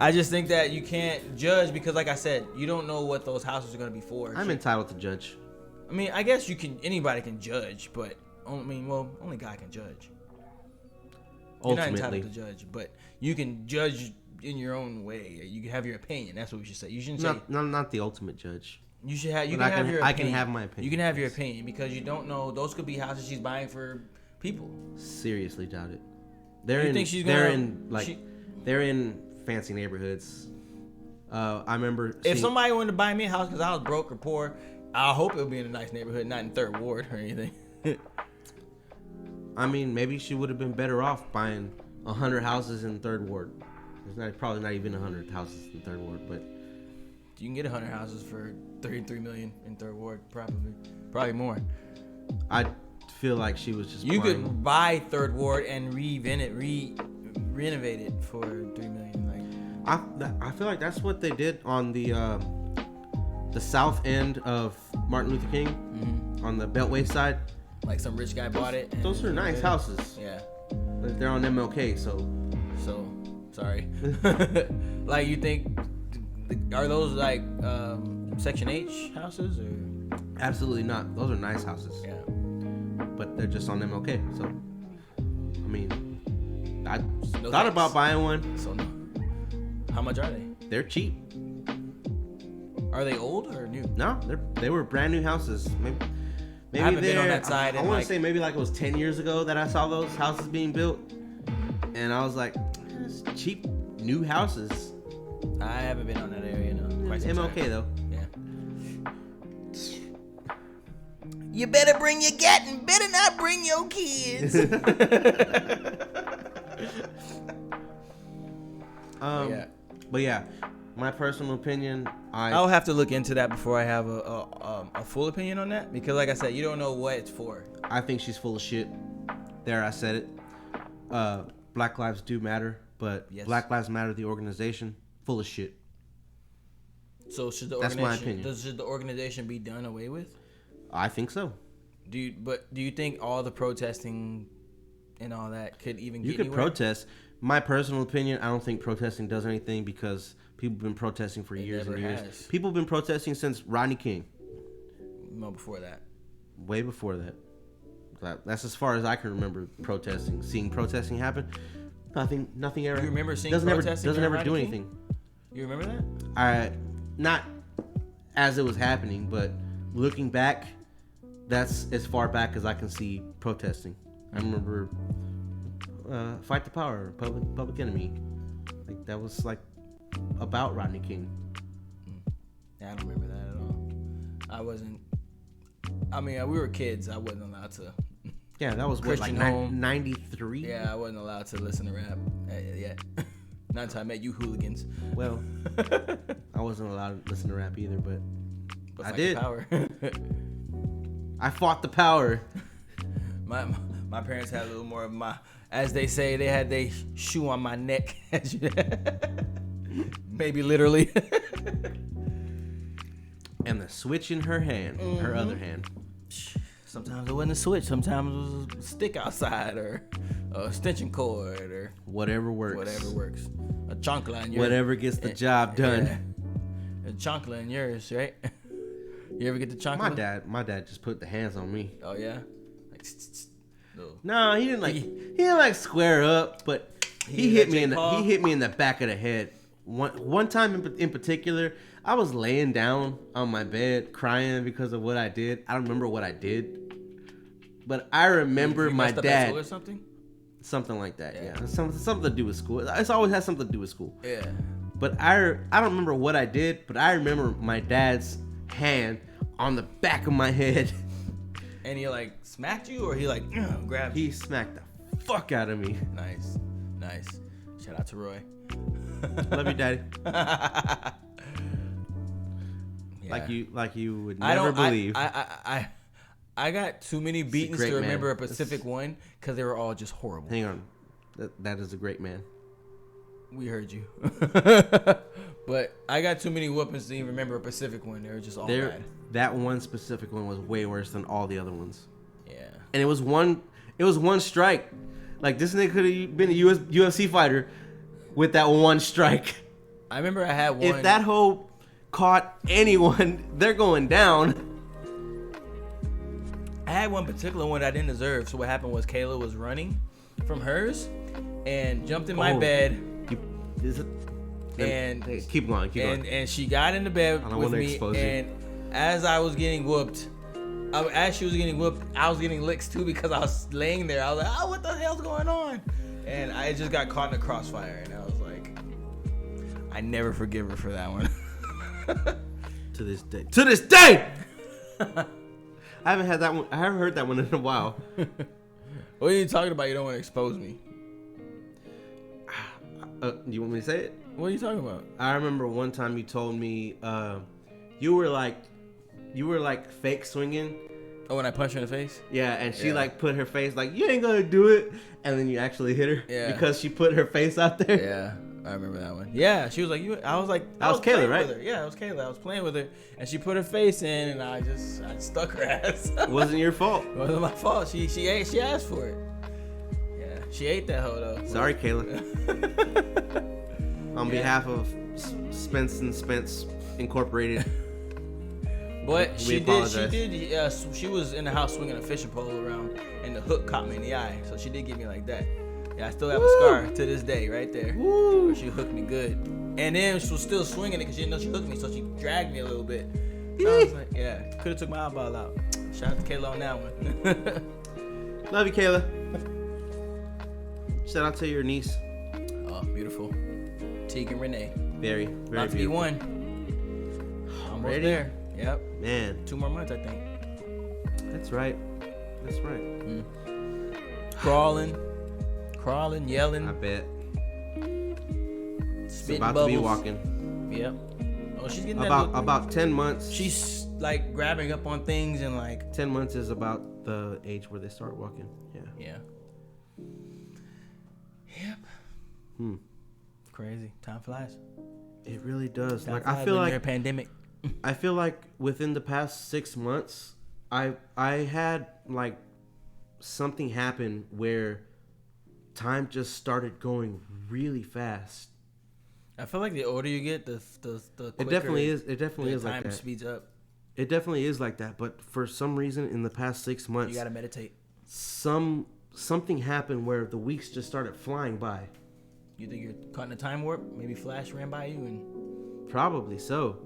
I just think that you can't judge because, like I said, you don't know what those houses are going to be for. I'm entitled to judge. I mean, I guess anybody can judge, but only God can judge. You're not entitled to judge, but you can judge in your own way. You can have your opinion. That's what we should say. You shouldn't say not the ultimate judge. You should have. You can have your opinion. I can have my opinion. You can have your opinion because you don't know. Those could be houses she's buying for people. Seriously doubt it. They're in fancy neighborhoods. I remember if somebody wanted to buy me a house because I was broke or poor, I hope it would be in a nice neighborhood, not in Third Ward or anything. I mean, maybe she would have been better off buying 100 houses in Third Ward. There's probably not even 100 houses in Third Ward, but you can get 100 houses for $33 million in Third Ward, probably more. I feel like she was just. You playing. could buy Third Ward and renovate it for $3 million. I feel like that's what they did on the south end of Martin Luther King, on the Beltway side. Like some rich guy bought it. Those are nice houses. Yeah. But they're on MLK, so sorry. Like, you think, are those like Section H houses or? Absolutely not. Those are nice houses. Yeah. But they're just on MLK, so I mean, I No thought thanks. about buying one. So no. How much are they? They're cheap. Are they old or new? No, they were brand new houses. Maybe I haven't been on that side. I want to say maybe like it was 10 years ago that I saw those houses being built, and I was like, it's cheap new houses. I haven't been on that area no. Quite some MLK time. though. Yeah. You better bring your gat and better not bring your kids. Yeah. But yeah, my personal opinion, I'll have to look into that before I have a full opinion on that, because like I said, you don't know what it's for. I think she's full of shit. There, I said it. Black lives do matter, but Yes. Black Lives Matter, the organization, full of shit. So should the That's my organization opinion. should the organization be done away with? I think so. Do you think all the protesting and all that could even You get could anywhere? protest. My personal opinion, I don't think protesting does anything because people have been protesting for years and never years. has. People have been protesting since Rodney King. No, before that. Way before that. That's as far as I can remember seeing protesting happen. Nothing ever. You remember seeing doesn't protesting ever during do Rodney anything. You remember that? Not as it was happening, but looking back, that's as far back as I can see protesting. I remember Fight the Power, Public Enemy. Like that was like about Rodney King. Yeah, I don't remember that at all. I mean, we were kids. I wasn't allowed to. Yeah, that was what, like Christian home. 93. Yeah, I wasn't allowed to listen to rap yet. Not until I met you hooligans. Well, I wasn't allowed to listen to rap either, but I Fight did. the Power. I fought the power. My parents had a little more of my, as they say, they had their shoe on my neck. Maybe literally. And the switch in her hand, her other hand. Sometimes it wasn't a switch. Sometimes it was a stick outside or a extension cord or Whatever works. whatever works. A chancla in yours. Whatever gets the job done. Yeah. A chancla in yours, right? You ever get the chancla? My dad just put the hands on me. Oh yeah. Like, No, he didn't like square up, but he hit me in the back of the head. One time in particular, I was laying down on my bed crying because of what I did. I don't remember what I did, but I remember You my messed up at dad. school or something? Something like that, Yeah. yeah. Something to do with school. It's always has something to do with school. Yeah. But I don't remember what I did, but I remember my dad's hand on the back of my head. And he like smacked you, or he like grabbed you? He smacked the fuck out of me. Nice. Shout out to Roy. Love you, Daddy. Yeah. Like you would never believe. I got too many beatings great to remember man. a Pacific one because they were all just horrible. Hang on, that is a great man. We heard you. But I got too many whoopings to even remember a Pacific one. They were just all bad. That one specific one was way worse than all the other ones. Yeah. And it was one strike. Like this nigga could have been a UFC fighter with that one strike. I remember I had one. If that hoe caught anyone, they're going down. I had one particular one I didn't deserve. So what happened was Kayla was running from hers and jumped in my bed. Keep going. And she got into bed with me. And as I was getting whooped, as she was getting whooped, I was getting licks too because I was laying there. I was like, oh, what the hell's going on? And I just got caught in the crossfire. And I was like, I never forgive her for that one. To this day. I haven't had that one. I haven't heard that one in a while. What are you talking about? You don't want to expose me. You want me to say it? What are you talking about? I remember one time you told me you were like fake swinging, Oh, when I punched her in the face? Yeah, and she like put her face like, you ain't gonna do it, and then you actually hit her because she put her face out there. Yeah, I remember that one. Yeah, she was like, I was Kayla, right? With her. Yeah, it was Kayla. I was playing with her, and she put her face in, and I stuck her ass. It wasn't your fault. It wasn't my fault. She asked for it. Yeah, she ate that hoe though. Sorry, Kayla. On behalf of Spence and Spence Incorporated. But she was in the house swinging a fishing pole around, and the hook caught me in the eye. So she did get me like that. Yeah, I still have a scar to this day right there. Where she hooked me good. And then she was still swinging it because she didn't know she hooked me, so she dragged me a little bit. So I was like, yeah, could have took my eyeball out. Shout out to Kayla on that one. Love you, Kayla. Shout out to your niece. Oh, beautiful. Teagan Renee. Very, very about to be one. Almost Ready? There. Yep. Man. 2 more months, I think. That's right. Crawling, yelling. I bet. Spitting about bubbles. to be walking. Yep. Oh, she's getting about 10 months. She's like grabbing up on things and like 10 months is about the age where they start walking. Yeah. Yep. Crazy. Time flies. It really does. Time like flies I feel when like you're a pandemic. I feel like within the past 6 months, I had like something happen where time just started going really fast. I feel like the older you get, the quicker It definitely is like that. Time speeds up. It definitely is like that. But for some reason, in the past 6 months, You gotta meditate. something happened where the weeks just started flying by. You think you're caught in a time warp? Maybe Flash ran by you and. Probably so.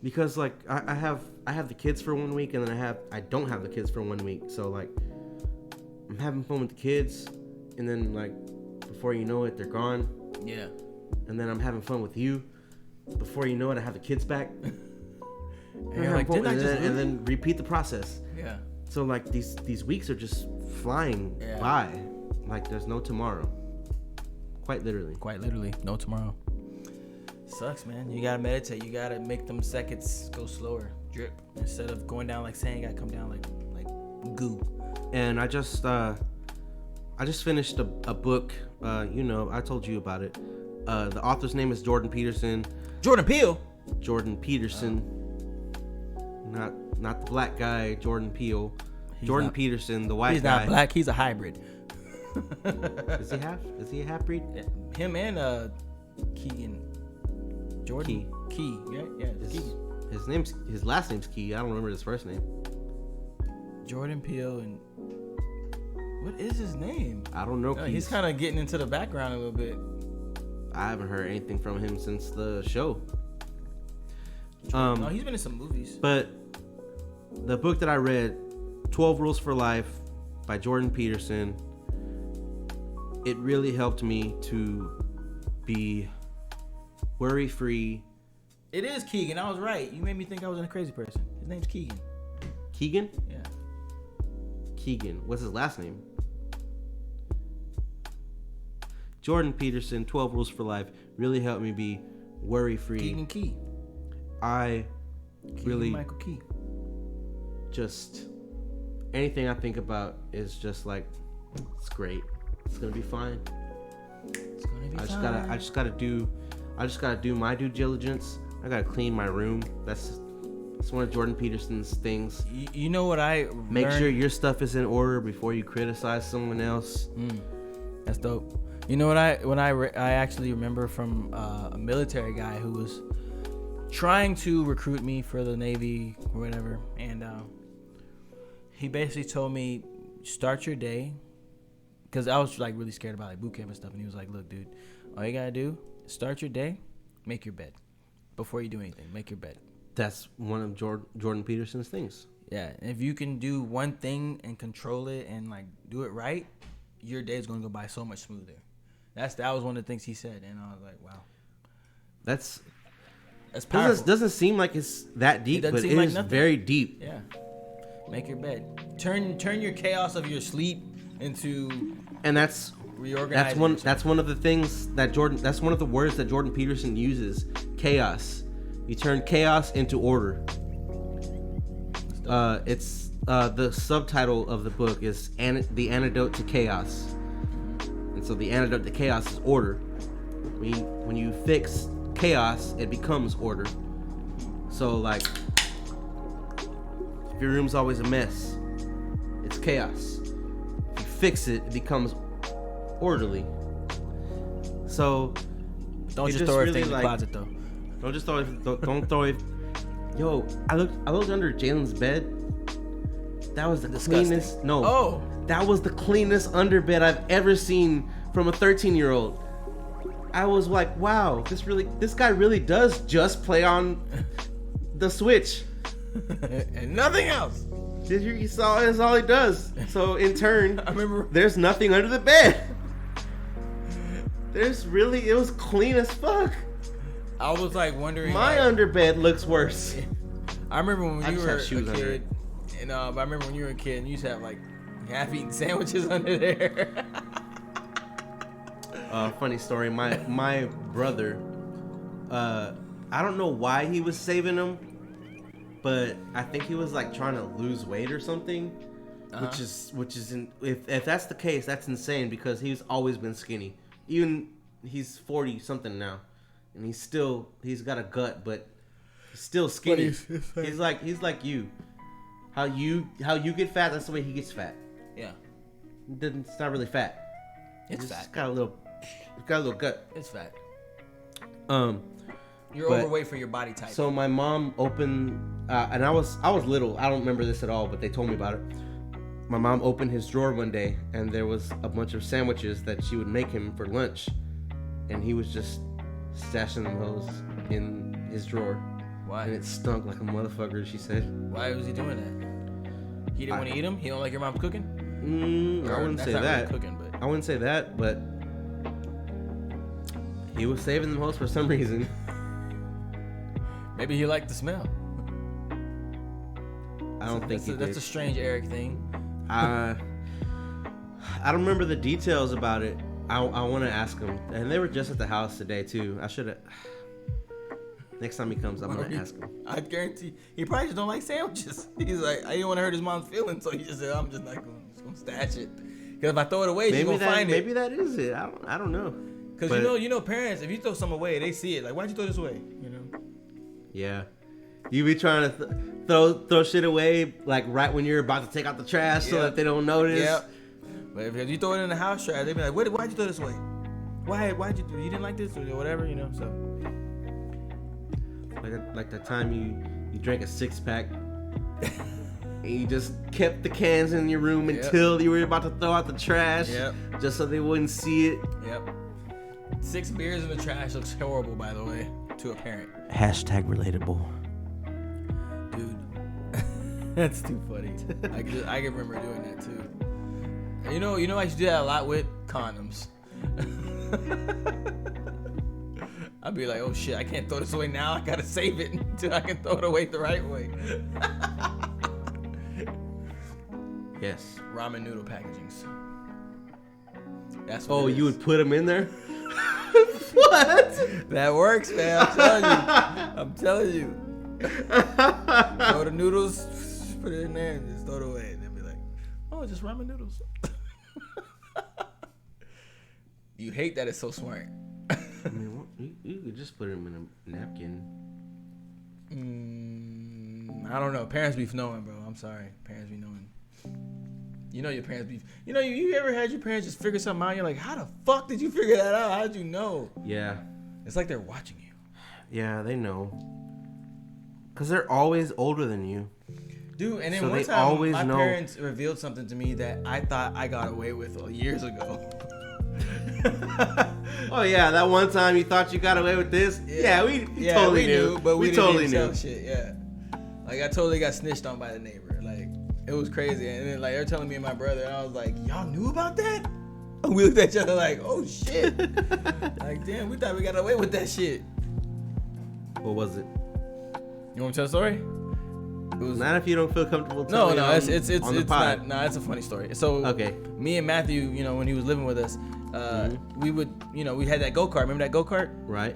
Because like I have the kids for 1 week, and then I don't have the kids for 1 week. So like I'm having fun with the kids, and then like before you know it, they're gone. Yeah. And then I'm having fun with you. Before you know it, I have the kids back. And you're like, didn't I just and then repeat the process. Yeah. So like these weeks are just flying by, like there's no tomorrow. Quite literally. No tomorrow. Sucks, man. You gotta meditate. You gotta make them seconds go slower. Drip. Instead of going down like sand, you gotta come down like goo. And I just finished a book. I told you about it. The author's name is Jordan Peterson. Jordan Peele. Jordan Peterson. Not the black guy, Jordan Peele. Jordan Peterson, the white guy. He's not black. He's a hybrid. Is he a half breed? Him and Keegan. Jordan Key. Yeah. His last name's Key. I don't remember his first name. Jordan Peele and what is his name? I don't know. He's kind of getting into the background a little bit. I haven't heard anything from him since the show. No, he's been in some movies. But the book that I read, 12 Rules for Life by Jordan Peterson, it really helped me to be worry-free. It is Keegan. I was right. You made me think I was a crazy person. His name's Keegan. Keegan? Yeah. Keegan. What's his last name? Jordan Peterson, 12 Rules for Life, really helped me be worry-free. Keegan Key. Michael Key. Just anything I think about is just like, it's great. It's gonna be fine. It's gonna be fine. I just gotta do my due diligence. I gotta clean my room. That's one of Jordan Peterson's things. You know what I make learned? Sure your stuff is in order before you criticize someone else. That's dope. You know what I actually remember from a military guy who was trying to recruit me for the Navy or whatever, and he basically told me, start your day, because I was like really scared about like boot camp and stuff, and he was like, look, dude, all you gotta do, start your day, make your bed before you do anything. Make your bed. That's one of Jordan Peterson's things. Yeah, and if you can do one thing and control it and like do it right, your day is gonna go by so much smoother. That was one of the things he said, and I was like, wow, that's powerful. Doesn't seem like it's that deep, but it is very deep. Yeah, make your bed. Turn your chaos of your sleep into. And that's reorganizing. That's one of the things that that's one of the words that Jordan Peterson uses. Chaos. You turn chaos into order. It's the subtitle of the book is The Antidote to Chaos. And so the antidote to chaos is order. When you fix chaos, it becomes order. So like, if your room's always a mess, it's chaos. If you fix it, it becomes orderly. So don't just throw everything in the closet though. Don't just throw it. Don't throw it. Yo, I looked under Jalen's bed. That was the cleanest. No. Oh. That was the cleanest underbed I've ever seen from a 13-year-old. I was like, wow, this guy really does just play on the Switch. And nothing else. You saw that's all he does. So in turn, I remember there's nothing under the bed. It was clean as fuck. I was like wondering. My underbed looks worse. I remember when you were a under kid, and I remember when you were a kid, and you used to have like half-eaten sandwiches under there. Funny story. My brother, I don't know why he was saving them, but I think he was like trying to lose weight or something. Which is if that's the case, that's insane because he's always been skinny. Even he's 40 something now, and he's got a gut, but he's still skinny. He's like you. How you get fat, that's the way he gets fat. Yeah. It's not really fat. It's fat. It's got a little gut. It's fat. You're overweight for your body type. So my mom opened, and I was little. I don't remember this at all, but they told me about it. My mom opened his drawer one day, and there was a bunch of sandwiches that she would make him for lunch, and he was just stashing them those in his drawer. Why? And it stunk like a motherfucker. She said. Why was he doing that? He didn't want to eat them. He don't like your mom's cooking. I wouldn't say that. Really cooking, but I wouldn't say that, but he was saving them hoes for some reason. Maybe he liked the smell. I don't think he did. That's a strange Eric thing. I don't remember the details about it. I want to ask him. And they were just at the house today, too. I should have. Next time he comes, I'm going to ask him. I guarantee he probably just don't like sandwiches. He's like, I didn't want to hurt his mom's feelings, so he just said, I'm just not going to stash it. Because if I throw it away, she's going to find it. Maybe that is it. I don't know. Because you know, parents, if you throw something away, they see it. Like, why'd you throw this away? You know? Yeah. You be trying to throw shit away like right when you're about to take out the trash so that they don't notice. Yep. But if you throw it in the house trash, they be like, why'd you throw this away? Why'd you do? You didn't like this or whatever, you know? So. Like the time you drank a 6-pack and you just kept the cans in your room until you were about to throw out the trash, just so they wouldn't see it. Yep. 6 beers in the trash looks horrible, by the way, to a parent. #relatable. Dude, that's too funny. I can remember doing that too. You know, I used to do that a lot with condoms. I'd be like, oh shit, I can't throw this away now. I gotta save it until I can throw it away the right way. Yes. Ramen noodle packagings. That's what you would put them in there? What? That works, man. I'm telling you. Throw the noodles, put it in there, and just throw it away. And they'll be like, oh, it's just ramen noodles. You hate that it's so smart. I mean, you could just put them in a napkin. I don't know. Parents be knowing, bro. I'm sorry. Parents be knowing. You know your parents be... You know, you ever had your parents just figure something out? You're like, how the fuck did you figure that out? How did you know? Yeah. It's like they're watching you. Yeah, they know. Because they're always older than you. Dude, and then so one they time, always my know. parents revealed something to me that I thought I got away with years ago. Oh yeah, that one time you thought you got away with this. Yeah, we totally knew, but we totally didn't knew. Tell shit, yeah. Like I totally got snitched on by the neighbor. Like it was crazy, and then like they're telling me and my brother, and I was like, y'all knew about that? And we looked at each other like, oh shit. Like damn, we thought we got away with that shit. What was it? You want me to tell the story? It was not if you don't feel comfortable telling it's on the pod. not. It's a funny story. So okay, me and Matthew, you know, when he was living with us, we would, you know, we had that go-kart. Remember that go-kart? Right.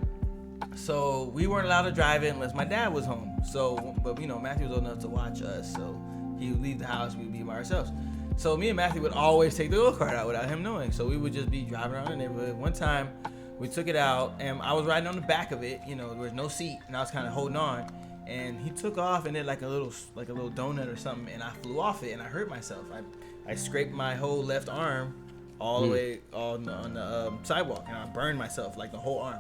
So we weren't allowed to drive it unless my dad was home. So, but Matthew was old enough to watch us, so he would leave the house, we would be by ourselves. So me and Matthew would always take the go-kart out without him knowing. So we would just be driving around the neighborhood. One time, we took it out, and I was riding on the back of it. There was no seat, and I was kind of holding on. And he took off and did like a little donut or something, and I flew off it, and I hurt myself. I scraped my whole left arm all the way on the sidewalk, and I burned myself like the whole arm.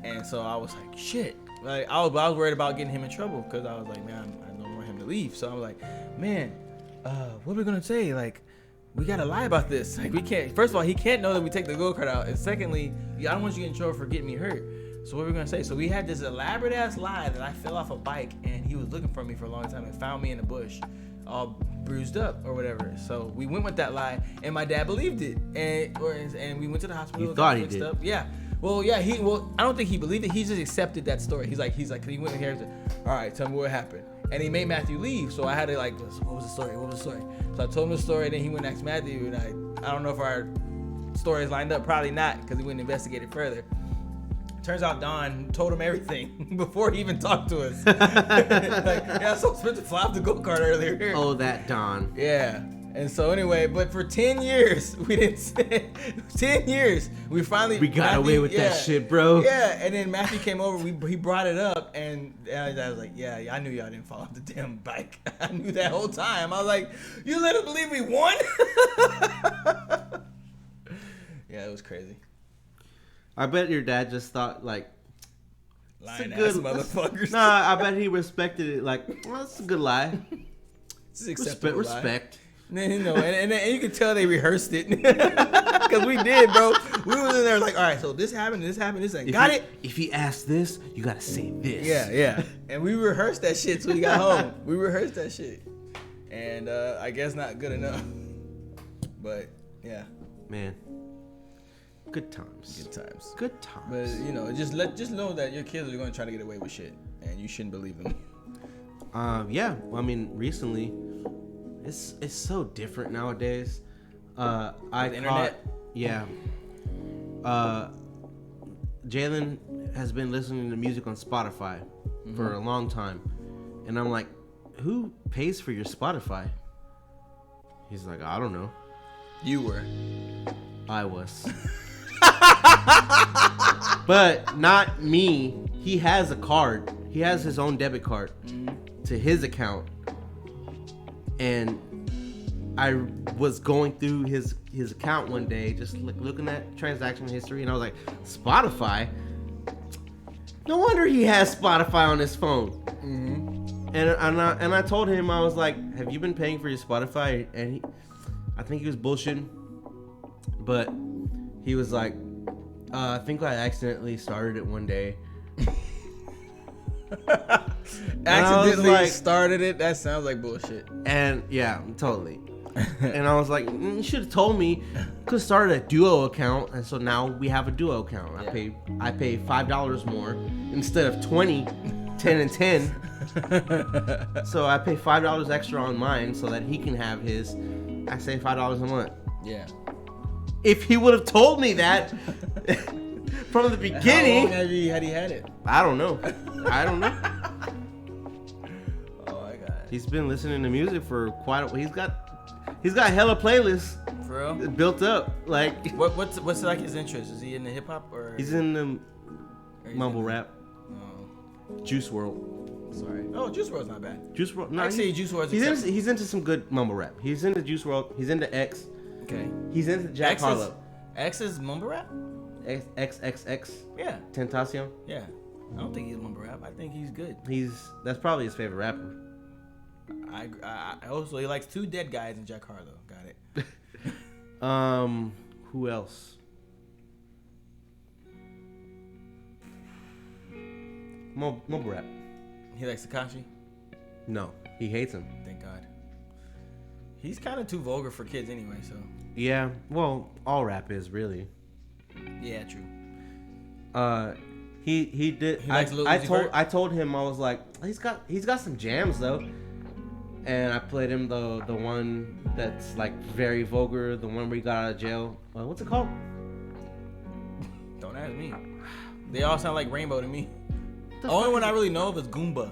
And so I was like, shit. Like I was worried about getting him in trouble because I was like, man, I don't want him to leave. So I was like, man, what are we gonna say? Like, we gotta lie about this. Like, we can't. First of all, he can't know that we take the go-kart out, and secondly, I don't want you to get in trouble for getting me hurt. So what are we gonna say? So we had this elaborate ass lie that I fell off a bike, and he was looking for me for a long time and found me in the bush, all bruised up or whatever. So we went with that lie, and my dad believed it, and we went to the hospital. You thought he did? Up. Yeah. Well, yeah. I don't think he believed it. He just accepted that story. He's like, cause he went in here and said, all right, tell me what happened. And he made Matthew leave, so I had to like, what was the story? So I told him the story, and then he went and asked Matthew, and I don't know if our stories lined up, probably not, because he went and investigated further. Turns out Don told him everything before he even talked to us. So I was supposed to fly off the go-kart earlier. Oh, that Don. Yeah. And so anyway, but for 10 years, we didn't say, 10 years, we finally. We got away with that shit, bro. Yeah, and then Matthew came over, he brought it up, and I was like, yeah, I knew y'all didn't fall off the damn bike. I knew that whole time. I was like, you let us believe we won? Yeah, it was crazy. I bet your dad just thought, like, lying ass motherfuckers. Nah, I bet he respected it, like, well, that's a good lie. It's acceptable respect. And you could tell they rehearsed it because we did, bro. We was in there like, all right, so this happened, this happened. Got it. If he asked this, you gotta say this. Yeah. And we rehearsed that shit till we got home. We rehearsed that shit, and I guess not good enough. But yeah, man, good times. But just know that your kids are going to try to get away with shit, and you shouldn't believe them. Yeah. Well, I mean, recently. It's so different nowadays. Internet. Yeah. Jalen has been listening to music on Spotify for a long time, and I'm like, who pays for your Spotify? He's like, I don't know. You were. I was. But not me. He has a card. He has his own debit card to his account. And I was going through his account one day, just looking at transaction history, and I was like, Spotify? No wonder he has Spotify on his phone. Mm-hmm. And I told him, I was like, have you been paying for your Spotify? And I think he was bullshitting, but he was like, I think I accidentally started it one day. Accidentally started it? That sounds like bullshit. And yeah, totally. And I was like, you should have told me. Could have started a Duo account, and so now we have a Duo account. Yeah. I pay $5 more instead of 20, 10 and 10. So I pay $5 extra on mine so that he can have his. I say $5 a month. Yeah. If he would have told me that from the beginning. How long had he had it? I don't know. Oh my god. He's been listening to music for quite a while. He's got hella playlists. For real? Built up. Like what's like his interest? Is he in the hip hop or? He's in the mumble rap. Oh. Juice WRLD. Sorry. Oh, Juice WRLD's not bad. Juice WRLD. No, actually, Juice WRLD's. He's into some good mumble rap. He's into Juice WRLD. He's into X. Okay. He's into Jack Harlow. X is mumble rap? XXX. Yeah. Tentacion. Yeah. I don't think he's mumble rap. I think he's good. That's probably his favorite rapper. I also, he likes two dead guys and Jack Harlow. Got it. Who else? Mumble rap. He likes Tekashi? No, he hates him. Thank God. He's kind of too vulgar for kids anyway, so. Yeah, well, all rap is really. Yeah, true. He did. He likes Lil Uzi Vert? I told him, I was like, he's got some jams though, and I played him the one that's like very vulgar, the one where he got out of jail. What's it called? Don't ask me. They all sound like Rainbow to me. What the only fuck one is I it? really know of is Goomba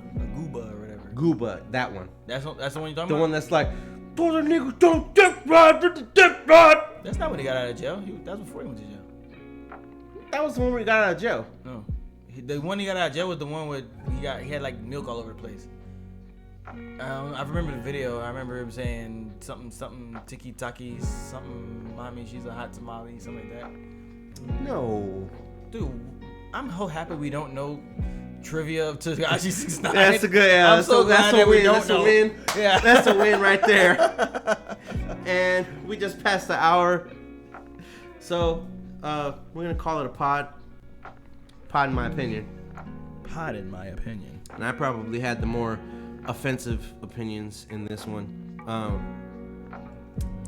or whatever. Gooba, that one. That's the one you're talking about? The one that's like, those are niggas don't dip ride with the dip ride. That's not when he got out of jail. That was before he went to jail. That was the one where he got out of jail. No. The one he got out of jail was the one where he had like milk all over the place. I remember the video. I remember him saying something tiki taki, something mommy, she's a hot tamale, something like that. No. Dude, I'm so happy we don't know trivia of Tekashi 69. That's a good. Yeah, I'm so glad that we don't know. Win. Yeah, that's a win right there. And we just passed the hour, so we're gonna call it a pod. Pod in my opinion. Pod in my opinion. And I probably had the more offensive opinions in this one.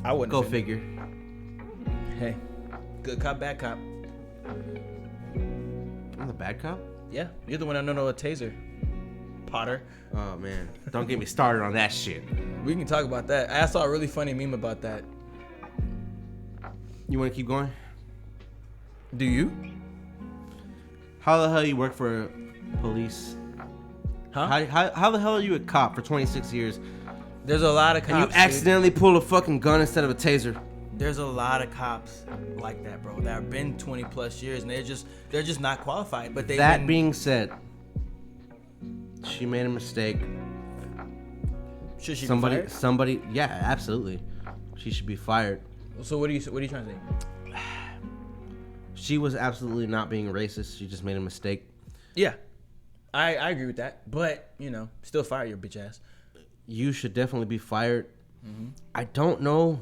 I wouldn't. Go figure. Hey, good cop, bad cop. I'm the bad cop? Yeah, you're the one that don't know a taser. Potter. Oh man, don't get me started on that shit. We can talk about that. I saw a really funny meme about that. You want to keep going? Do you? How the hell you work for police? Huh? How the hell are you a cop for 26 years? There's a lot of cops. And you accidentally pull a fucking gun instead of a taser. There's a lot of cops like that, bro. That have been 20 plus years, and they're just not qualified. But they. That being said, she made a mistake. Should she be fired? Somebody, yeah, absolutely. She should be fired. So what are you trying to say? She was absolutely not being racist. She just made a mistake. Yeah, I agree with that. But still fire your bitch ass. You should definitely be fired. Mm-hmm. I don't know.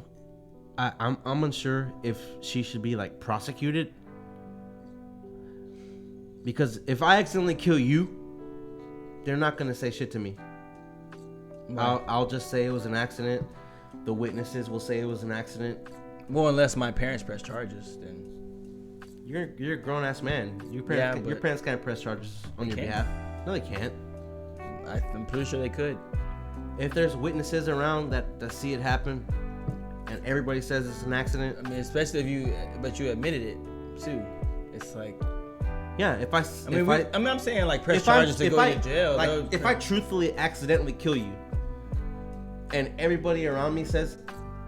I'm unsure if she should be like prosecuted, because if I accidentally kill you, they're not gonna say shit to me. Right. I'll just say it was an accident. The witnesses will say it was an accident. Well, unless my parents press charges, then you're a grown ass man. Your parents can't press charges on your behalf. No, they can't. I'm pretty sure they could. If there's witnesses around that see it happen, and everybody says it's an accident. I mean, especially if you admitted it too. It's like, yeah. I'm saying like press charges to go to jail. Like if I truthfully accidentally kill you, and everybody around me says,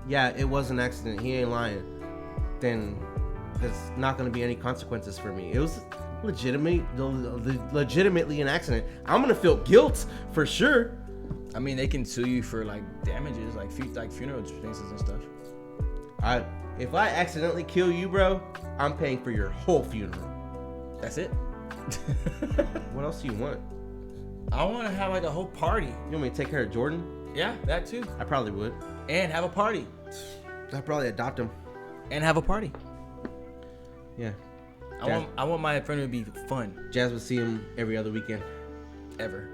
yeah, it was an accident, he ain't lying, then there's not going to be any consequences for me. It was legitimately an accident. I'm going to feel guilt for sure. I mean, they can sue you for like damages, like funeral expenses and stuff. If I accidentally kill you, bro, I'm paying for your whole funeral. That's it. What else do you want? I want to have like a whole party. You want me to take care of Jordan? Yeah, that too. I probably would. And have a party. I'd probably adopt him. And have a party. Yeah. I want my friend to be fun. Jazz would see him every other weekend. Ever.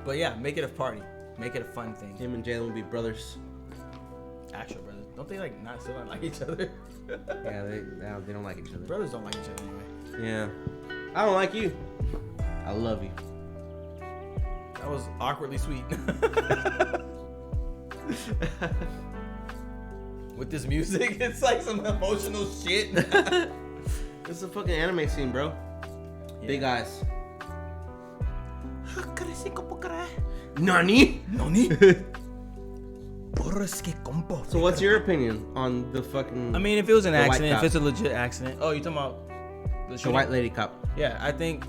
But yeah, make it a party. Make it a fun thing. Him and Jalen would be brothers. Actual brothers. Don't they still not like each other? Yeah, they don't like each other. Brothers don't like each other anyway. Yeah. I don't like you. I love you. That was awkwardly sweet. With this music, it's like some emotional shit. It's a fucking anime scene, bro. Yeah. Big eyes. Nani? So what's your opinion on the fucking... I mean, if it was an accident, if it's a legit accident... Oh, you talking about the white lady cop? Yeah, I think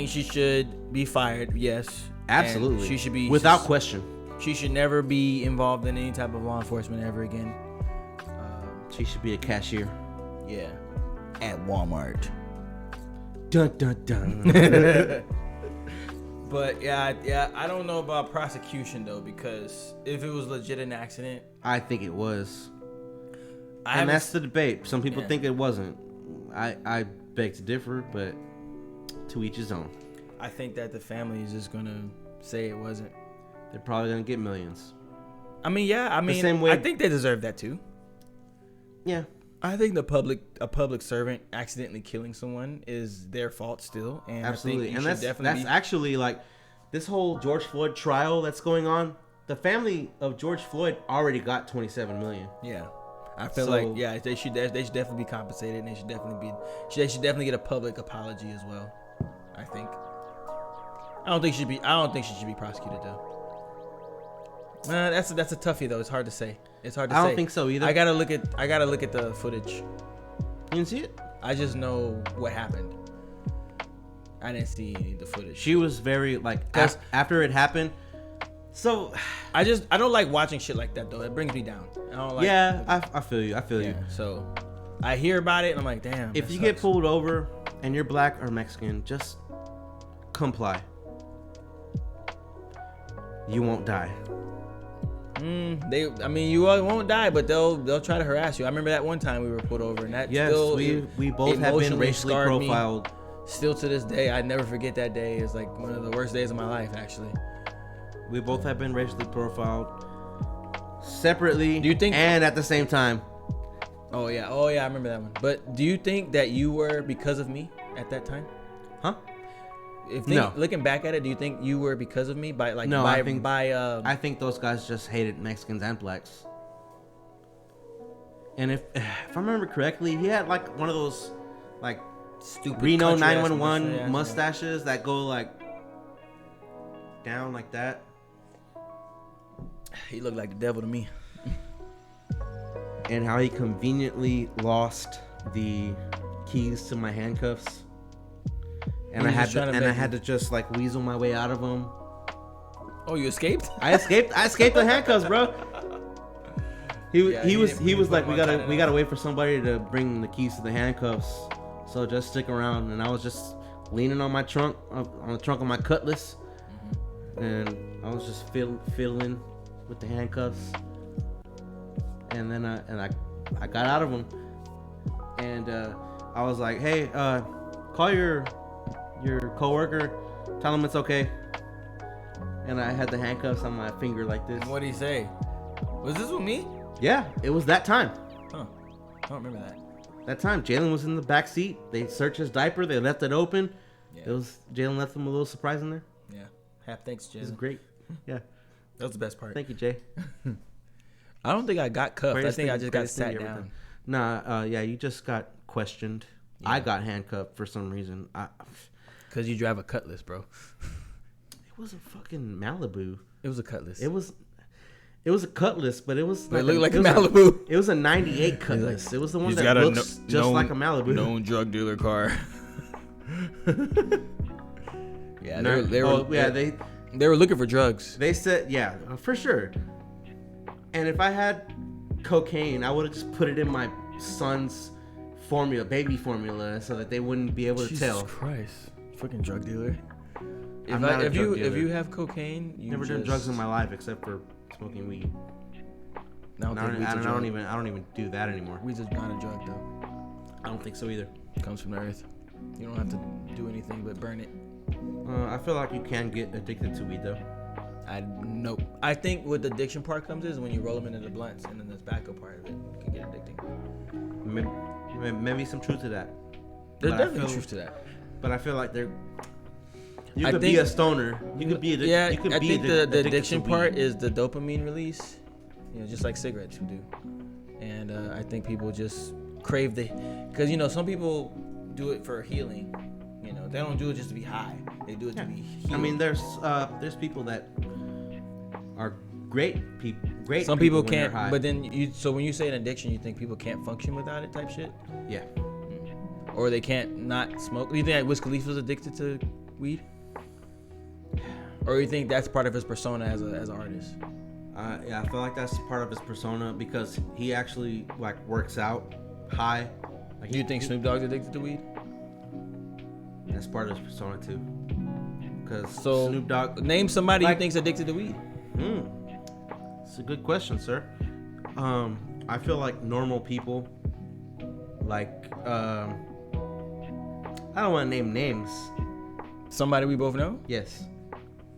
she should be fired, yes. Absolutely. And she should be... Without question. She should never be involved in any type of law enforcement ever again. She should be a cashier. Yeah. At Walmart. Dun dun dun. But yeah, I don't know about prosecution though, because if it was legit an accident, I think it was. And that's the debate. Some people think it wasn't. I beg to differ, but to each his own. I think that the family is just gonna say it wasn't. They're probably gonna get millions. I mean, the same way, I think they deserve that too. Yeah. I think a public servant accidentally killing someone is their fault still, and absolutely, I think that's actually like this whole George Floyd trial that's going on. The family of George Floyd already got $27 million. Yeah, I feel like they should definitely be compensated, and they should definitely get a public apology as well. I think. I don't think she should be prosecuted though. That's a toughie though. It's hard to say. I don't think so either. I gotta look at the footage. You didn't see it? I just know what happened. I didn't see the footage. She was very like after it happened. So I don't like watching shit like that though. It brings me down. I don't like. Yeah, I feel you. I feel you. So I hear about it and I'm like, damn. If you get pulled over and you're black or Mexican, just comply. You won't die. You won't die, but they'll try to harass you. I remember that one time we were pulled over, and that we both have been racially profiled. Still to this day, I never forget that day. It's like one of the worst days of my life, actually. We both have been racially profiled separately. Do you think? And at the same time. Oh yeah, I remember that one. But do you think that you were because of me at that time? Huh? No. Looking back at it, do you think you were because of me I think those guys just hated Mexicans and blacks. And if I remember correctly, he had like one of those like stupid Reno 911 mustaches that go like down like that. He looked like the devil to me. And how he conveniently lost the keys to my handcuffs. And I had to just like weasel my way out of them. Oh, you escaped? I escaped the handcuffs, bro. He was like, we gotta wait for somebody to bring the keys to the handcuffs. So just stick around. And I was just leaning on my trunk, on the trunk of my Cutlass, and I was just fiddling with the handcuffs. And then I got out of them, and I was like, hey, call your coworker, tell him it's okay. And I had the handcuffs on my finger like this. What did he say? Was this with me? Yeah, it was that time. Huh. I don't remember that. That time, Jalen was in the back seat. They searched his diaper. They left it open. Yeah. Jalen left him a little surprise in there. Yeah. Thanks, Jalen. It was great. Yeah. That was the best part. Thank you, Jay. I don't think I got cuffed. I think I just got sat down. Nah, you just got questioned. Yeah. I got handcuffed for some reason. Because you drive a Cutlass, bro. It was a fucking Malibu. It was a Cutlass. It was a Cutlass, but it was like it looked like a Malibu. It was a 98 Cutlass. It was the one that looks just like a Malibu. Known drug dealer car. Yeah, they were looking for drugs. They said, yeah, for sure. And if I had cocaine, I would have just put it in my son's baby formula, so that they wouldn't be able to tell. Jesus Christ, fucking drug dealer. If you have cocaine, you never done drugs in my life except for smoking weed. I don't even do that anymore. Weed's not a drug though. I don't think so either. It comes from the earth. You don't have to do anything but burn it. I feel like you can get addicted to weed though. Nope. I think what the addiction part comes is when you roll them into the blunts, and then the tobacco part of it can get addicting. Maybe some truth to that. There's definitely truth to that. But I feel like you could be a stoner. You could be addicted. Yeah, I think the addiction part is the dopamine release. Just like cigarettes would do. And I think people just crave because some people do it for healing. They don't do it just to be high. They do it to be healed. I mean, there's people that are great people. Some people can't. But then so when you say an addiction, you think people can't function without it, type shit. Yeah. Or they can't not smoke. Do you think that Wiz Khalifa's addicted to weed? Or you think that's part of his persona as an artist? Yeah, I feel like that's part of his persona because he actually works out high. You think Snoop Dogg's addicted to weed? That's part of his persona too. Because Snoop Dogg. Name somebody you think's addicted to weed. It's a good question, sir. I feel like normal people, I don't want to name names. Somebody we both know? Yes.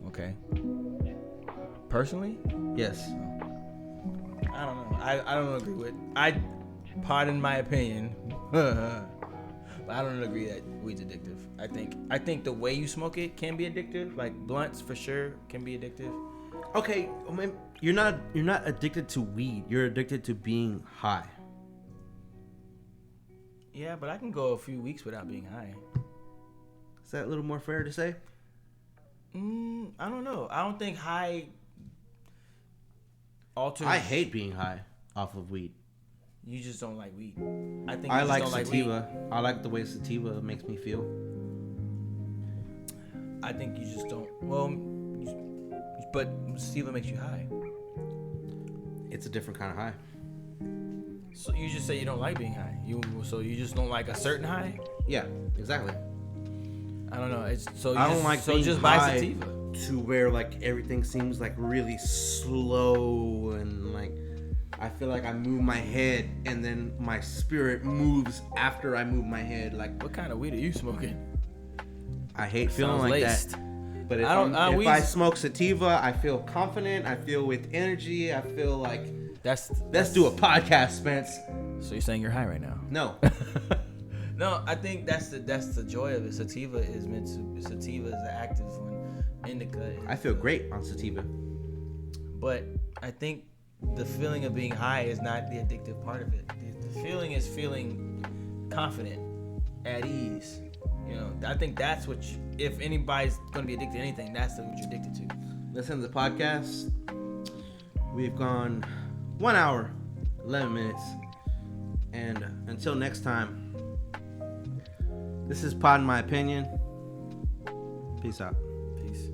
Okay. Personally? Yes. I don't know. I don't agree with. Poddin My Opinion. But I don't agree that weed's addictive. I think the way you smoke it can be addictive. Like blunts for sure can be addictive. Okay, I mean, you're not addicted to weed. You're addicted to being high. Yeah, but I can go a few weeks without being high. Is that a little more fair to say? I don't know. I don't think high alters. I hate being high off of weed. You just don't like weed. I think I you just like don't sativa. Like weed. I like the way sativa makes me feel. I think you just don't. Well, but sativa makes you high. It's a different kind of high. So you just say you don't like being high. So you just don't like a certain high. Yeah, exactly. I don't know. It's so. I don't like being just high buy sativa. to where like everything seems like really slow and like I feel like I move my head and then my spirit moves after I move my head. Like, what kind of weed are you smoking? I hate feeling Sounds like laced. that. But if if I smoke sativa, I feel confident. I feel with energy. I feel like let's do a podcast, Spence. So you're saying you're high right now? No. No, I think that's the joy of it. Sativa is the active one. Indica. I feel great on sativa. But I think the feeling of being high is not the addictive part of it. The feeling is feeling confident, at ease. You know, I think that's what. If anybody's going to be addicted to anything, that's what you're addicted to. Listen to the podcast. We've gone 1 hour, 11 minutes, and until next time. This is Poddin My Opinion. Peace out. Peace.